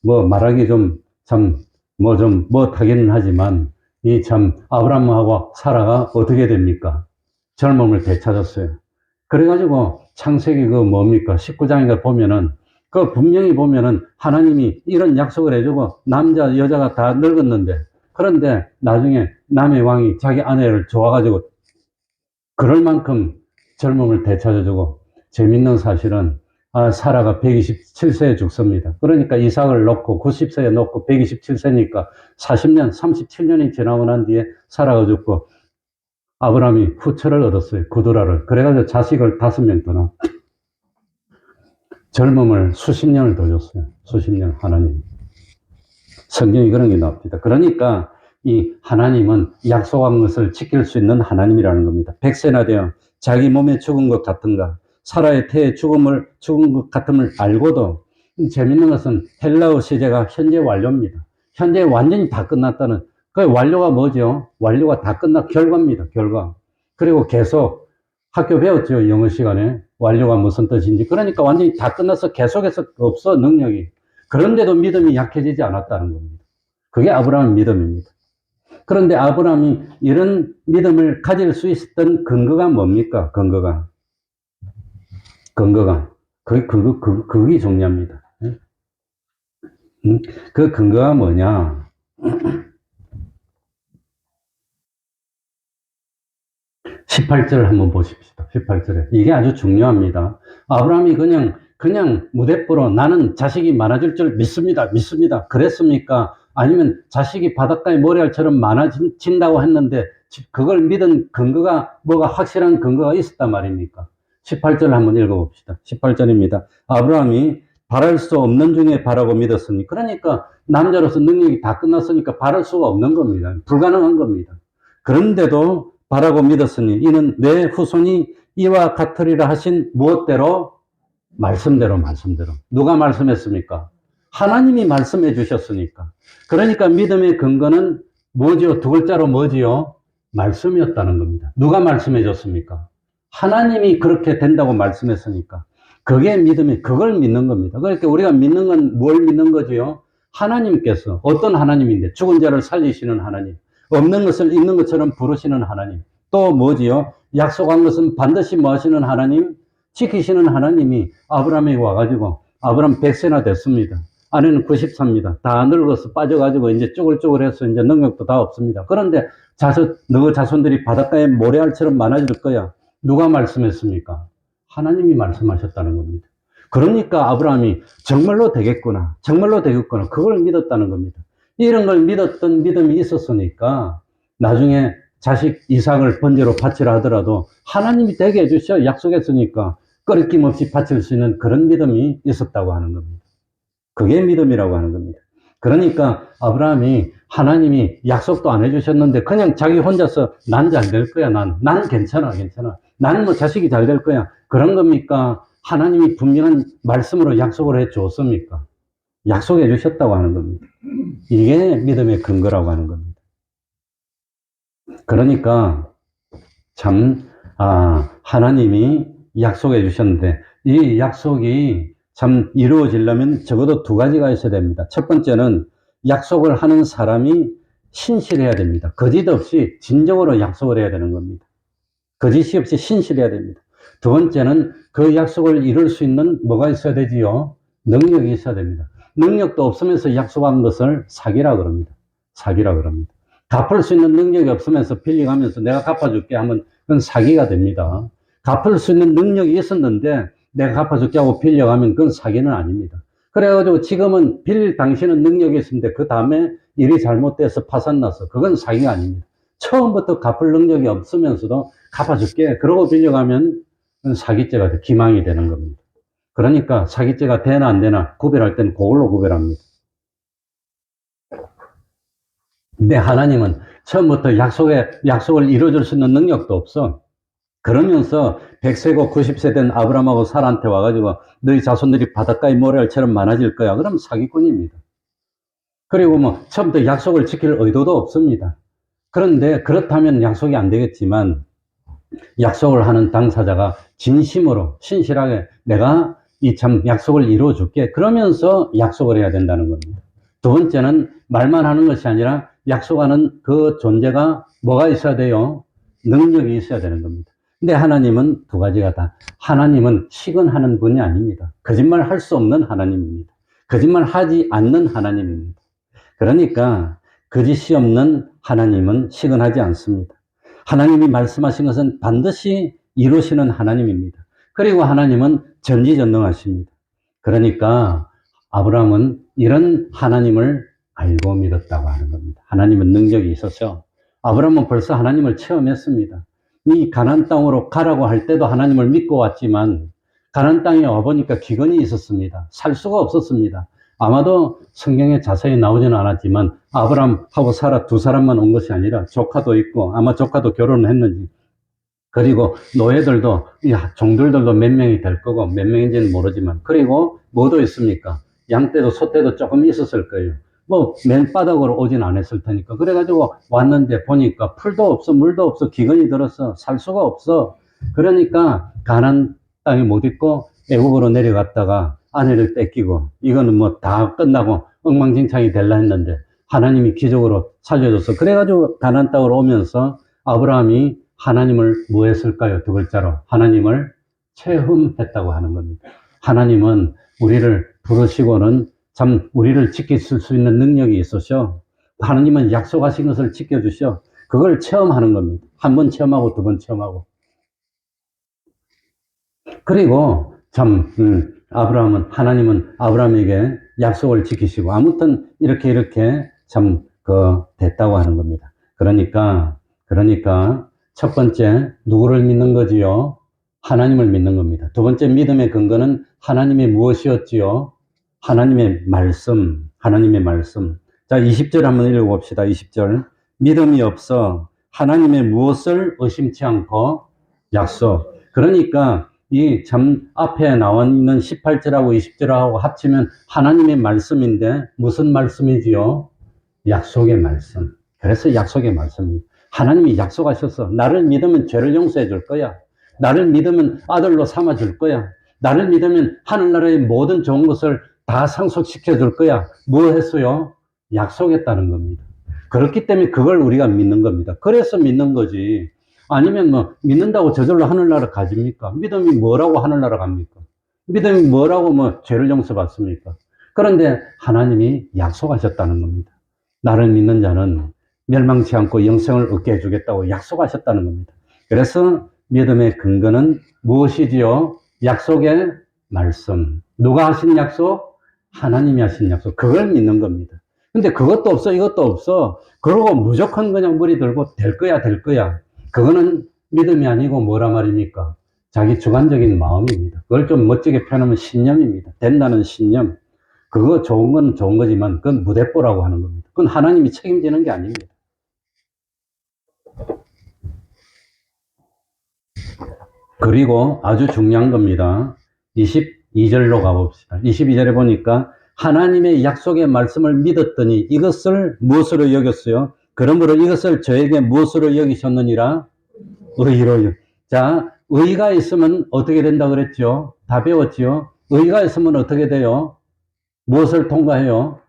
말하기 못하기는 하지만, 아브라함하고 사라가 어떻게 됩니까? 젊음을 되찾았어요. 그래가지고, 창세기 19장인가 보면은, 분명히 보면은 하나님이 이런 약속을 해주고, 남자, 여자가 다 늙었는데, 그런데 나중에 남의 왕이 자기 아내를 좋아가지고, 그럴 만큼 젊음을 되찾아주고, 재밌는 사실은, 사라가 127세에 죽습니다. 그러니까 이삭을 놓고 90세에 놓고 127세니까 40년, 37년이 지나고 난 뒤에 사라가 죽고, 아브라함이 후처를 얻었어요. 구두라를. 그래가지고 자식을 5명 더 낳아. 젊음을 수십 년을 더 줬어요. 수십 년, 하나님. 성경이 그런 게 나옵니다. 그러니까 이 하나님은 약속한 것을 지킬 수 있는 하나님이라는 겁니다. 100세나 되어 자기 몸에 죽은 것 같은가, 사라의 태에 죽은 것 같음을 알고도, 재밌는 것은 헬라어 시제가 현재 완료입니다. 현재 완전히 다 끝났다는, 그 완료가 뭐죠? 완료가 다 끝난 결과입니다. 결과. 그리고 계속 학교 배웠죠. 영어 시간에. 완료가 무슨 뜻인지. 그러니까 완전히 다 끝나서 계속해서 없어, 능력이. 그런데도 믿음이 약해지지 않았다는 겁니다. 그게 아브라함의 믿음입니다. 그런데 아브라함이 이런 믿음을 가질 수 있었던 근거가 뭡니까? 근거가. 그게 중요합니다. 그 근거가 뭐냐? 18절 한번 보십시다. 18절에. 이게 아주 중요합니다. 아브라함이 그냥 무대뽀로 나는 자식이 많아질 줄 믿습니다. 그랬습니까? 아니면 자식이 바닷가의 모래알처럼 많아진다고 했는데 그걸 믿은 근거가 뭐가 확실한 근거가 있었단 말입니까? 18절 한번 읽어봅시다. 18절입니다. 아브라함이 바랄 수 없는 중에 바라고 믿었으니, 그러니까 남자로서 능력이 다 끝났으니까 바랄 수가 없는 겁니다. 불가능한 겁니다. 그런데도 바라고 믿었으니 이는 내 후손이 이와 같으리라 하신 무엇대로? 말씀대로. 누가 말씀했습니까? 하나님이 말씀해 주셨으니까. 그러니까 믿음의 근거는 뭐지요? 두 글자로 뭐지요? 말씀이었다는 겁니다. 누가 말씀해 줬습니까? 하나님이 그렇게 된다고 말씀했으니까. 그게 믿음이, 그걸 믿는 겁니다. 그러니까 우리가 믿는 건 뭘 믿는 거지요? 하나님께서, 어떤 하나님인데? 죽은 자를 살리시는 하나님. 없는 것을 있는 것처럼 부르시는 하나님. 또 뭐지요? 약속한 것은 반드시 뭐 하시는 하나님? 지키시는 하나님이 아브라함에게 와가지고, 아브라함 100세나 됐습니다. 아내는 93입니다. 다 늙어서 빠져가지고 이제 쭈글쭈글해서 이제 능력도 다 없습니다. 그런데 너 자손들이 바닷가에 모래알처럼 많아질 거야. 누가 말씀했습니까? 하나님이 말씀하셨다는 겁니다. 그러니까 아브라함이 정말로 되겠구나. 정말로 되겠구나. 그걸 믿었다는 겁니다. 이런 걸 믿었던 믿음이 있었으니까 나중에 자식 이삭을 번제로 바치라 하더라도 하나님이 되게 해주셔. 약속했으니까 꺼리낌 없이 바칠 수 있는 그런 믿음이 있었다고 하는 겁니다. 그게 믿음이라고 하는 겁니다. 그러니까 아브라함이 하나님이 약속도 안 해주셨는데 그냥 자기 혼자서 난 잘 될 거야. 난 괜찮아. 난 뭐 자식이 잘 될 거야. 그런 겁니까? 하나님이 분명한 말씀으로 약속을 해 줬습니까? 약속해 주셨다고 하는 겁니다. 이게 믿음의 근거라고 하는 겁니다. 그러니까 참 하나님이 약속해 주셨는데 이 약속이 참 이루어지려면 적어도 두 가지가 있어야 됩니다. 첫 번째는 약속을 하는 사람이 신실해야 됩니다. 거짓 없이 진정으로 약속을 해야 되는 겁니다. 거짓이 없이 신실해야 됩니다. 두 번째는 그 약속을 이룰 수 있는 뭐가 있어야 되지요? 능력이 있어야 됩니다. 능력도 없으면서 약속한 것을 사기라 그럽니다. 사기라 그럽니다. 갚을 수 있는 능력이 없으면서 빌려가면서 내가 갚아줄게 하면 그건 사기가 됩니다. 갚을 수 있는 능력이 있었는데 내가 갚아줄게 하고 빌려가면 그건 사기는 아닙니다. 그래가지고 지금은 빌릴 당신은 능력이 있는데 그 다음에 일이 잘못돼서 파산나서 그건 사기가 아닙니다. 처음부터 갚을 능력이 없으면서도 갚아줄게 그러고 빌려가면 그건 사기죄가 돼. 기망이 되는 겁니다. 그러니까 사기죄가 되나 안 되나 구별할 때는 그걸로 구별합니다. 근데 하나님은 처음부터 약속을 이루어줄 수 있는 능력도 없어. 그러면서 100세고 90세 된 아브라함하고 사라한테 와가지고 너희 자손들이 바닷가의 모래알처럼 많아질 거야. 그럼 사기꾼입니다. 그리고 뭐 처음부터 약속을 지킬 의도도 없습니다. 그런데 그렇다면 약속이 안 되겠지만 약속을 하는 당사자가 진심으로 신실하게 내가 이 참 약속을 이루어 줄게 그러면서 약속을 해야 된다는 겁니다. 두 번째는 말만 하는 것이 아니라 약속하는 그 존재가 뭐가 있어야 돼요? 능력이 있어야 되는 겁니다. 근데 하나님은 두 가지가 다. 하나님은 시건하는 분이 아닙니다. 거짓말 할 수 없는 하나님입니다. 거짓말 하지 않는 하나님입니다. 그러니까 거짓이 없는 하나님은 시건하지 않습니다. 하나님이 말씀하신 것은 반드시 이루시는 하나님입니다. 그리고 하나님은 전지전능하십니다. 그러니까 아브라함은 이런 하나님을 알고 믿었다고 하는 겁니다. 하나님은 능력이 있어서 아브라함은 벌써 하나님을 체험했습니다. 이 가나안 땅으로 가라고 할 때도 하나님을 믿고 왔지만 가나안 땅에 와보니까 기근이 있었습니다. 살 수가 없었습니다. 아마도 성경에 자세히 나오지는 않았지만 아브라함하고 사라 두 사람만 온 것이 아니라 조카도 있고 아마 조카도 결혼을 했는지 그리고 노예들도 종들도 몇 명이 될 거고 몇 명인지는 모르지만 그리고 뭐도 있습니까? 양떼도 소떼도 조금 있었을 거예요. 뭐 맨바닥으로 오진 않았을 테니까 그래가지고 왔는데 보니까 풀도 없어 물도 없어 기근이 들어서 살 수가 없어. 그러니까 가나안 땅에 못 있고 애국으로 내려갔다가 아내를 뺏기고 이거는 뭐 다 끝나고 엉망진창이 될라 했는데 하나님이 기적으로 살려줘서 그래가지고 가나안 땅으로 오면서 아브라함이 하나님을 뭐 했을까요? 두 글자로 하나님을 체험했다고 하는 겁니다. 하나님은 우리를 부르시고는 참 우리를 지키실 수 있는 능력이 있으셔. 하나님은 약속하신 것을 지켜주셔. 그걸 체험하는 겁니다. 한 번 체험하고 두 번 체험하고. 그리고 참 하나님은 아브라함에게 약속을 지키시고 아무튼 이렇게 참 됐다고 하는 겁니다. 그러니까 첫 번째 누구를 믿는 거지요? 하나님을 믿는 겁니다. 두 번째 믿음의 근거는 하나님의 무엇이었지요? 하나님의 말씀. 자, 20절 한번 읽어봅시다. 20절. 믿음이 없어 하나님의 무엇을 의심치 않고 약속. 그러니까 이 참 앞에 나와 있는 18절하고 20절하고 합치면 하나님의 말씀인데 무슨 말씀이지요? 약속의 말씀. 그래서 약속의 말씀입니다. 하나님이 약속하셔서 나를 믿으면 죄를 용서해 줄 거야. 나를 믿으면 아들로 삼아 줄 거야. 나를 믿으면 하늘나라의 모든 좋은 것을 다 상속시켜 줄 거야. 뭐 했어요? 약속했다는 겁니다. 그렇기 때문에 그걸 우리가 믿는 겁니다. 그래서 믿는 거지. 아니면 뭐 믿는다고 저절로 하늘나라 가집니까? 믿음이 뭐라고 하늘나라 갑니까? 믿음이 뭐라고 뭐 죄를 용서받습니까? 그런데 하나님이 약속하셨다는 겁니다. 나를 믿는 자는 멸망치 않고 영생을 얻게 해주겠다고 약속하셨다는 겁니다. 그래서 믿음의 근거는 무엇이지요? 약속의 말씀. 누가 하신 약속? 하나님이 하신 약속. 그걸 믿는 겁니다. 근데 그것도 없어, 이것도 없어. 그러고 무조건 그냥 무리 들고 될 거야, 될 거야. 그거는 믿음이 아니고 뭐라 말입니까? 자기 주관적인 마음입니다. 그걸 좀 멋지게 표현하면 신념입니다. 된다는 신념. 그거 좋은 건 좋은 거지만 그건 무대뽀라고 하는 겁니다. 그건 하나님이 책임지는 게 아닙니다. 그리고 아주 중요한 겁니다. 22절로 가봅시다. 22절에 보니까 하나님의 약속의 말씀을 믿었더니 이것을 무엇으로 여겼어요? 그러므로 이것을 저에게 무엇으로 여기셨느니라? 의로. 자, 의가 있으면 어떻게 된다 그랬죠? 다 배웠지요? 의가 있으면 어떻게 돼요? 무엇을 통과해요?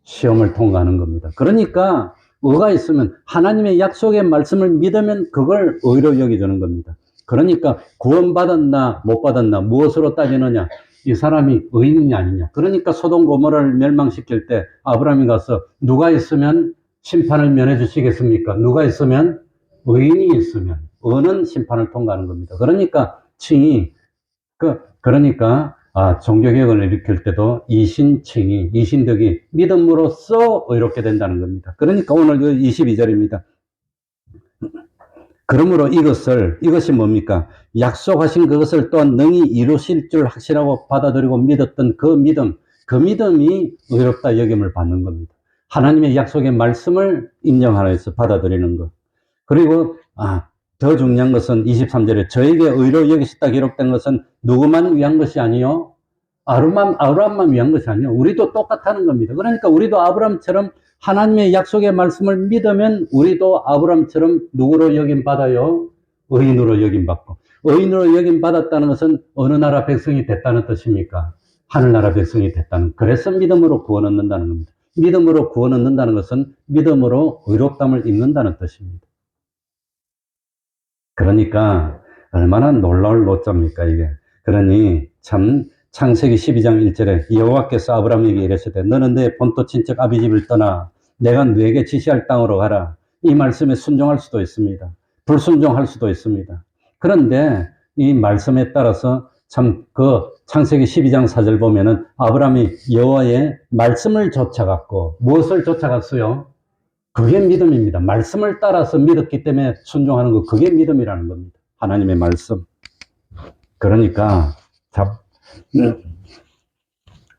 시험을 통과하는 겁니다. 그러니까 의가 있으면 하나님의 약속의 말씀을 믿으면 그걸 의로 여겨주는 겁니다. 그러니까 구원받았나 못 받았나 무엇으로 따지느냐? 이 사람이 의인이 아니냐? 그러니까 소돔 고모라를 멸망시킬 때 아브라함이 가서 누가 있으면 심판을 면해 주시겠습니까? 누가 있으면? 의인이 있으면 의는 심판을 통과하는 겁니다. 그러니까 칭의 그러니까 종교개혁을 일으킬 때도 이신칭의, 이신덕이 믿음으로써 의롭게 된다는 겁니다. 그러니까 오늘 22절입니다. 그러므로 이것이 뭡니까? 약속하신 그것을 또한 능히 이루실 줄 확신하고 받아들이고 믿었던 그 믿음이 의롭다 여김을 받는 겁니다. 하나님의 약속의 말씀을 인정하라 해서 받아들이는 것. 그리고 더 중요한 것은 23절에 저에게 의로 여기셨다 기록된 것은 누구만 위한 것이 아니요 아브라함만 위한 것이 아니요 우리도 똑같다는 겁니다. 그러니까 우리도 아브라함처럼 하나님의 약속의 말씀을 믿으면 우리도 아브라함처럼 누구로 여김받아요? 의인으로 여김받고. 의인으로 여김받았다는 것은 어느 나라 백성이 됐다는 뜻입니까? 하늘나라 백성이 됐다는. 그래서 믿음으로 구원 얻는다는 겁니다. 믿음으로 구원 얻는다는 것은 믿음으로 의롭담을 입는다는 뜻입니다. 그러니까 얼마나 놀라울 노자입니까 이게. 그러니 참 창세기 12장 1절에 여호와께서 아브라함에게 이르시되 너는 내 본토 친척 아비집을 떠나 내가 너에게 지시할 땅으로 가라. 이 말씀에 순종할 수도 있습니다. 불순종할 수도 있습니다. 그런데 이 말씀에 따라서 참 창세기 12장 4절 보면은 아브라함이 여호와의 말씀을 쫓아갔고 무엇을 쫓아갔어요? 그게 믿음입니다. 말씀을 따라서 믿었기 때문에 순종하는 거 그게 믿음이라는 겁니다. 하나님의 말씀. 그러니까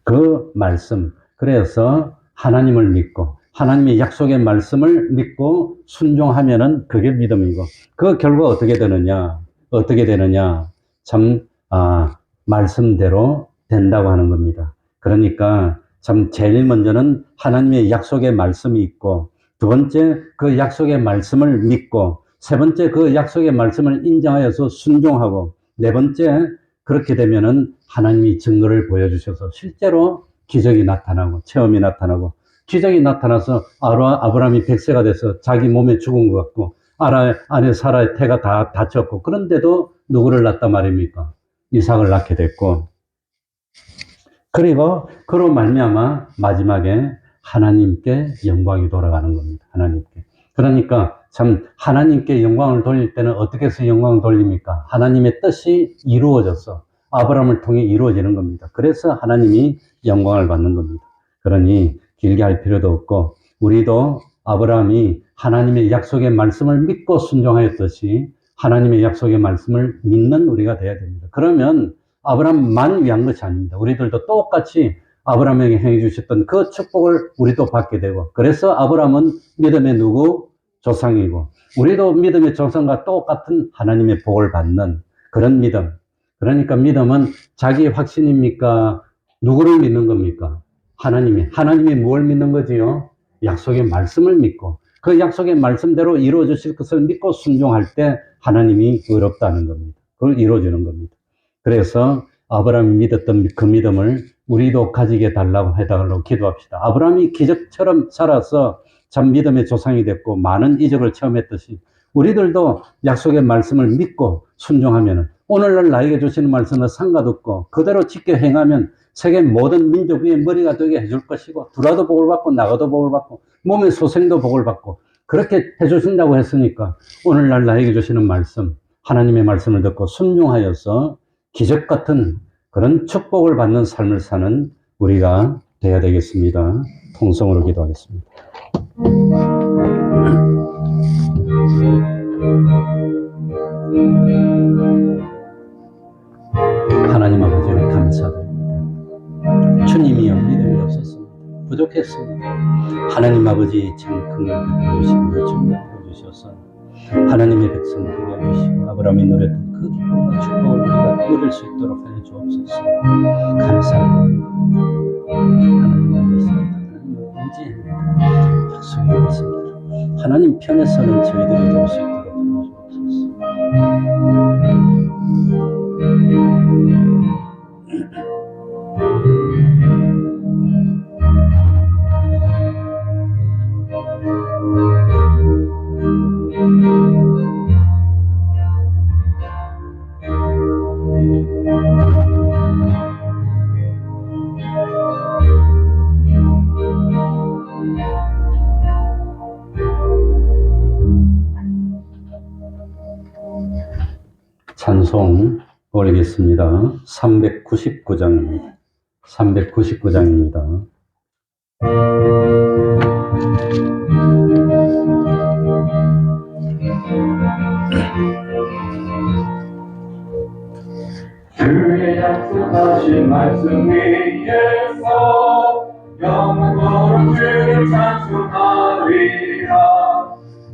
그 말씀. 그래서 하나님을 믿고 하나님의 약속의 말씀을 믿고 순종하면은 그게 믿음이고 그 결과 어떻게 되느냐? 참 말씀대로 된다고 하는 겁니다. 그러니까 참 제일 먼저는 하나님의 약속의 말씀이 있고 두 번째 그 약속의 말씀을 믿고 세 번째 그 약속의 말씀을 인정하여서 순종하고 네 번째 그렇게 되면은 하나님이 증거를 보여주셔서 실제로 기적이 나타나고 체험이 나타나고 기적이 나타나서 아브라함이 100세가 돼서 자기 몸에 죽은 것 같고 안에 사라의 태가 다 다쳤고 그런데도 누구를 낳았단 말입니까? 이삭을 낳게 됐고 그리고 그로 말미암아 마지막에 하나님께 영광이 돌아가는 겁니다. 하나님께. 그러니까 참 하나님께 영광을 돌릴 때는 어떻게 해서 영광을 돌립니까? 하나님의 뜻이 이루어져서 아브라함을 통해 이루어지는 겁니다. 그래서 하나님이 영광을 받는 겁니다. 그러니 길게 할 필요도 없고 우리도 아브라함이 하나님의 약속의 말씀을 믿고 순종하였듯이 하나님의 약속의 말씀을 믿는 우리가 돼야 됩니다. 그러면 아브라함만 위한 것이 아닙니다. 우리들도 똑같이 아브라함에게 행해 주셨던 그 축복을 우리도 받게 되고 그래서 아브라함은 믿음의 조상이고 우리도 믿음의 조상과 똑같은 하나님의 복을 받는 그런 믿음. 그러니까 믿음은 자기 확신입니까? 누구를 믿는 겁니까? 하나님이 뭘 믿는 거지요? 약속의 말씀을 믿고 그 약속의 말씀대로 이루어 주실 것을 믿고 순종할 때 하나님이 의롭다는 겁니다. 그걸 이루어 주는 겁니다. 그래서 아브라함이 믿었던 그 믿음을 우리도 가지게 달라고 해달라고 기도합시다. 아브라함이 기적처럼 살아서 참 믿음의 조상이 됐고 많은 이적을 체험했듯이 우리들도 약속의 말씀을 믿고 순종하면 오늘날 나에게 주시는 말씀은 상관없고 그대로 지켜 행하면 세계 모든 민족 위에 머리가 되게 해줄 것이고 들어도 복을 받고 나가도 복을 받고 몸의 소생도 복을 받고 그렇게 해주신다고 했으니까 오늘날 나에게 주시는 말씀 하나님의 말씀을 듣고 순종하여서 기적 같은 그런 축복을 받는 삶을 사는 우리가 되어야 되겠습니다. 통성으로 기도하겠습니다. 하나님 아버지 감사드립니다. 주님이여 믿음이 없었습니다. 부족했습니다. 하나님 아버지 참 긍휼 베풀으시고 증명 보여주셔서 하나님의 백성 되게 하시고 아브라함이 누렸던 그 기쁨과 축복을 우리가 누릴 수 있도록 하여 주옵소서. 감사합니다. 하나님 앞에서 하나님을 의지합니다. 약속의 말씀대로 하나님 편에 서는 저희들이 될 수 있도록 하여 주옵소서. 찬송 올리겠습니다. 399장입니다. 399장입니다. 주의 약속하신 말씀 위에서 영원토록 주를 찬송하리라.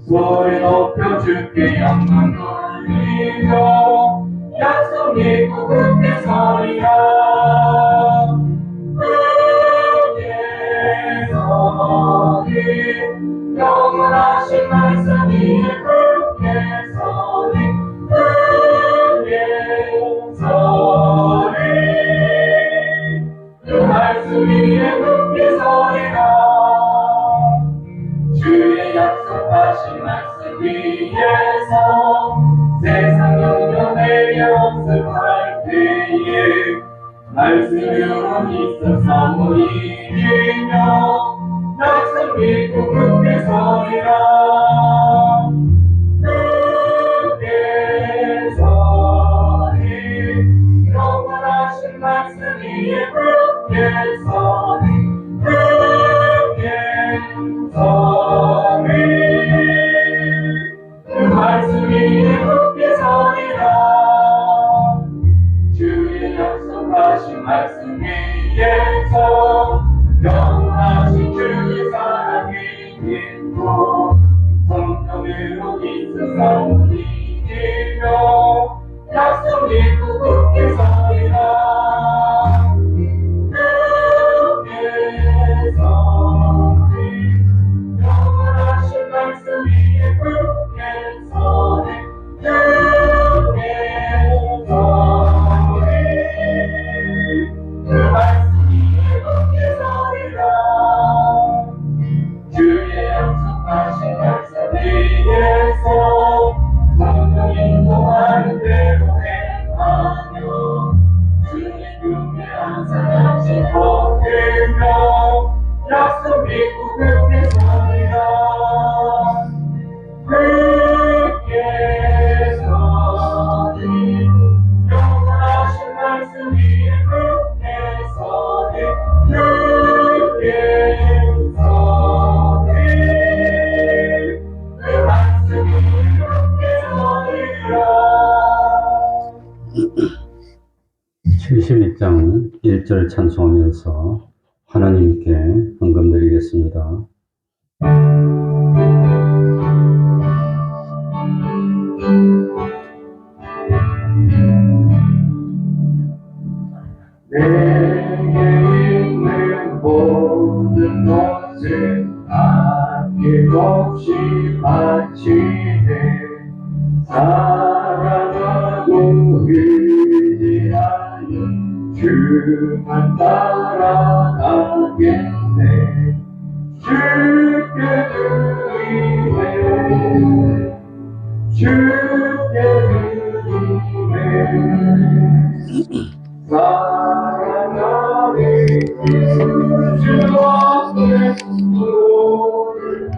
소리 높여 주께 영광 돌리며 약속 믿고 굳게 서리라. 굳게 서리 영원하신 말씀 위에 굳게 서리 굳게 서리 그 말씀 위에 굳게 서리라. 주의 약속하신 말씀 위에서 세상 영변에 연습할 때에 말씀으로 있어서 못 이기며 약속 믿고 굳게 서리라. 굳게 서리 영원하신 말씀 위에 굳게 서리 굳게 서리 그 말씀 위에 굳게 서리라. 주의 약속하신 말씀 위에서 영원하신 주의 사랑이 있고 성령으로 있어서 못 이기며 약속 믿고 굳게 서리라. 굳게 서리 영원하신 말씀 위에 굳게 서리 굳게 서리 그 말씀 위에 굳게 서리라. 주의 약속하신 말씀 위에서 성령 인도하는 대로 행하며 주의 꿈에 항상 당신 버티며 약속 믿고 굳게 서리라. 굳게 서리 영원하신 말씀 위에 굳게 서리 굳게 서리 그 말씀 위에 굳게 서리라. 71장 1절 찬송하면서 하나님께 헌금 드리겠습니다. 내게 있는 모든 것을 아끼고 없이 바치네 사랑하고 의지하여 주만 따라가겠네 주께 드리네 주께 드리네 사랑하는 주 앞에 노를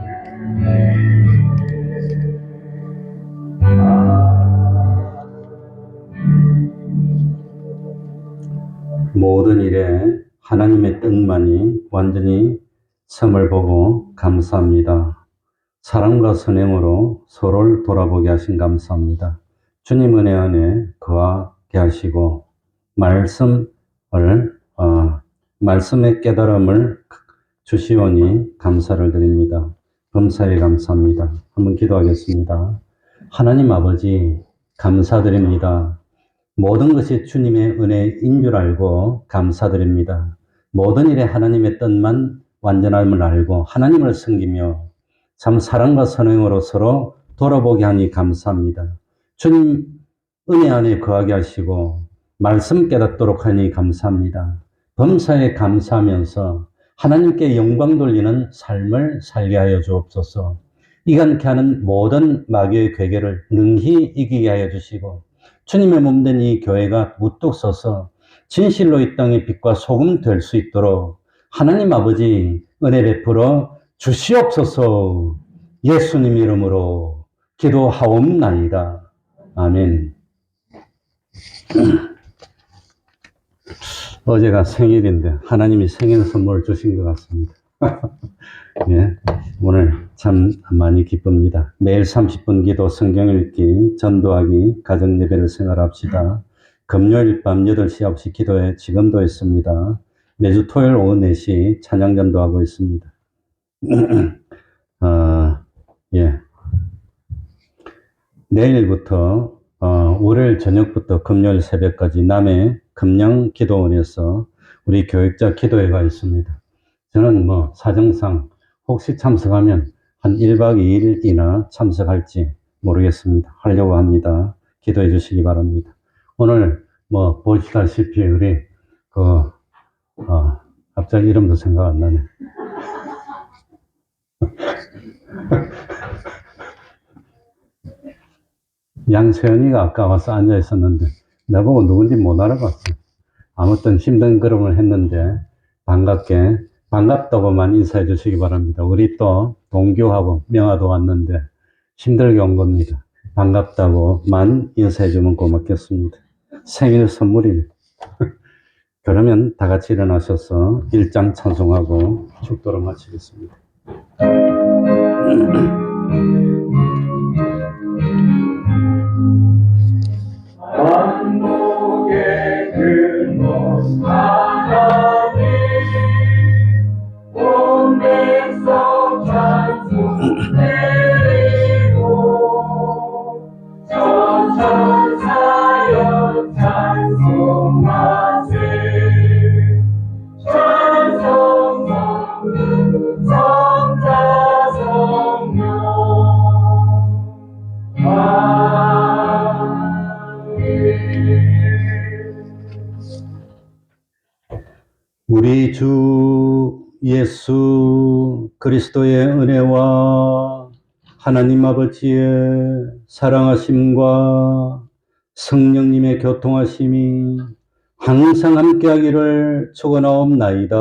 모든 일에 하나님의 뜻만이 완전히 섬을 보고 감사합니다. 사랑과 선행으로 서로를 돌아보게 하신 감사합니다. 주님 은혜 안에 거하게 하시고 말씀의 깨달음을 주시오니 감사를 드립니다. 범사에 감사합니다. 한번 기도하겠습니다. 하나님 아버지 감사드립니다. 모든 것이 주님의 은혜인 줄 알고 감사드립니다. 모든 일에 하나님의 뜻만 완전함을 알고 하나님을 섬기며 참 사랑과 선행으로 서로 돌아보게 하니 감사합니다. 주님 은혜 안에 거하게 하시고 말씀 깨닫도록 하니 감사합니다. 범사에 감사하면서 하나님께 영광 돌리는 삶을 살게 하여 주옵소서. 이간케 하는 모든 마귀의 괴계를 능히 이기게 하여 주시고 주님의 몸된 이 교회가 무뚝 서서 진실로 이 땅의 빛과 소금 될 수 있도록 하나님 아버지 은혜 베풀어 주시옵소서. 예수님 이름으로 기도하옵나이다. 아멘. 어제가 생일인데 하나님이 생일 선물을 주신 것 같습니다. 예, 오늘 참 많이 기쁩니다. 매일 30분 기도, 성경 읽기, 전도하기, 가정예배를 생활합시다. 금요일 밤 8시, 9시 기도회 지금도 있습니다. 매주 토요일 오후 4시 찬양 전도하고 있습니다. 예. 내일부터 월요일 저녁부터 금요일 새벽까지 남해 금양 기도원에서 우리 교육자 기도회가 있습니다. 저는 사정상 혹시 참석하면 한 1박 2일이나 참석할지 모르겠습니다. 하려고 합니다. 기도해 주시기 바랍니다. 오늘 보시다시피 우리 갑자기 이름도 생각 안 나네. 양세연이가 아까 와서 앉아 있었는데 나보고 누군지 못 알아봤어요. 아무튼 힘든 걸음을 했는데 반갑다고만 인사해 주시기 바랍니다. 우리 또 동교하고 명화도 왔는데 힘들게 온 겁니다. 반갑다고만 인사해 주면 고맙겠습니다. 생일 선물이네. 그러면 다 같이 일어나셔서 일장 찬송하고 축도를 마치겠습니다. 만국의 근원 하나님 온 백성 찬송 드리고 전천사역 찬송하세 찬송 성령 성자 성령 우리 주 예수 그리스도의 은혜와 하나님 아버지의 사랑하심과 성령님의 교통하심이 항상 함께하기를 축원하옵나이다.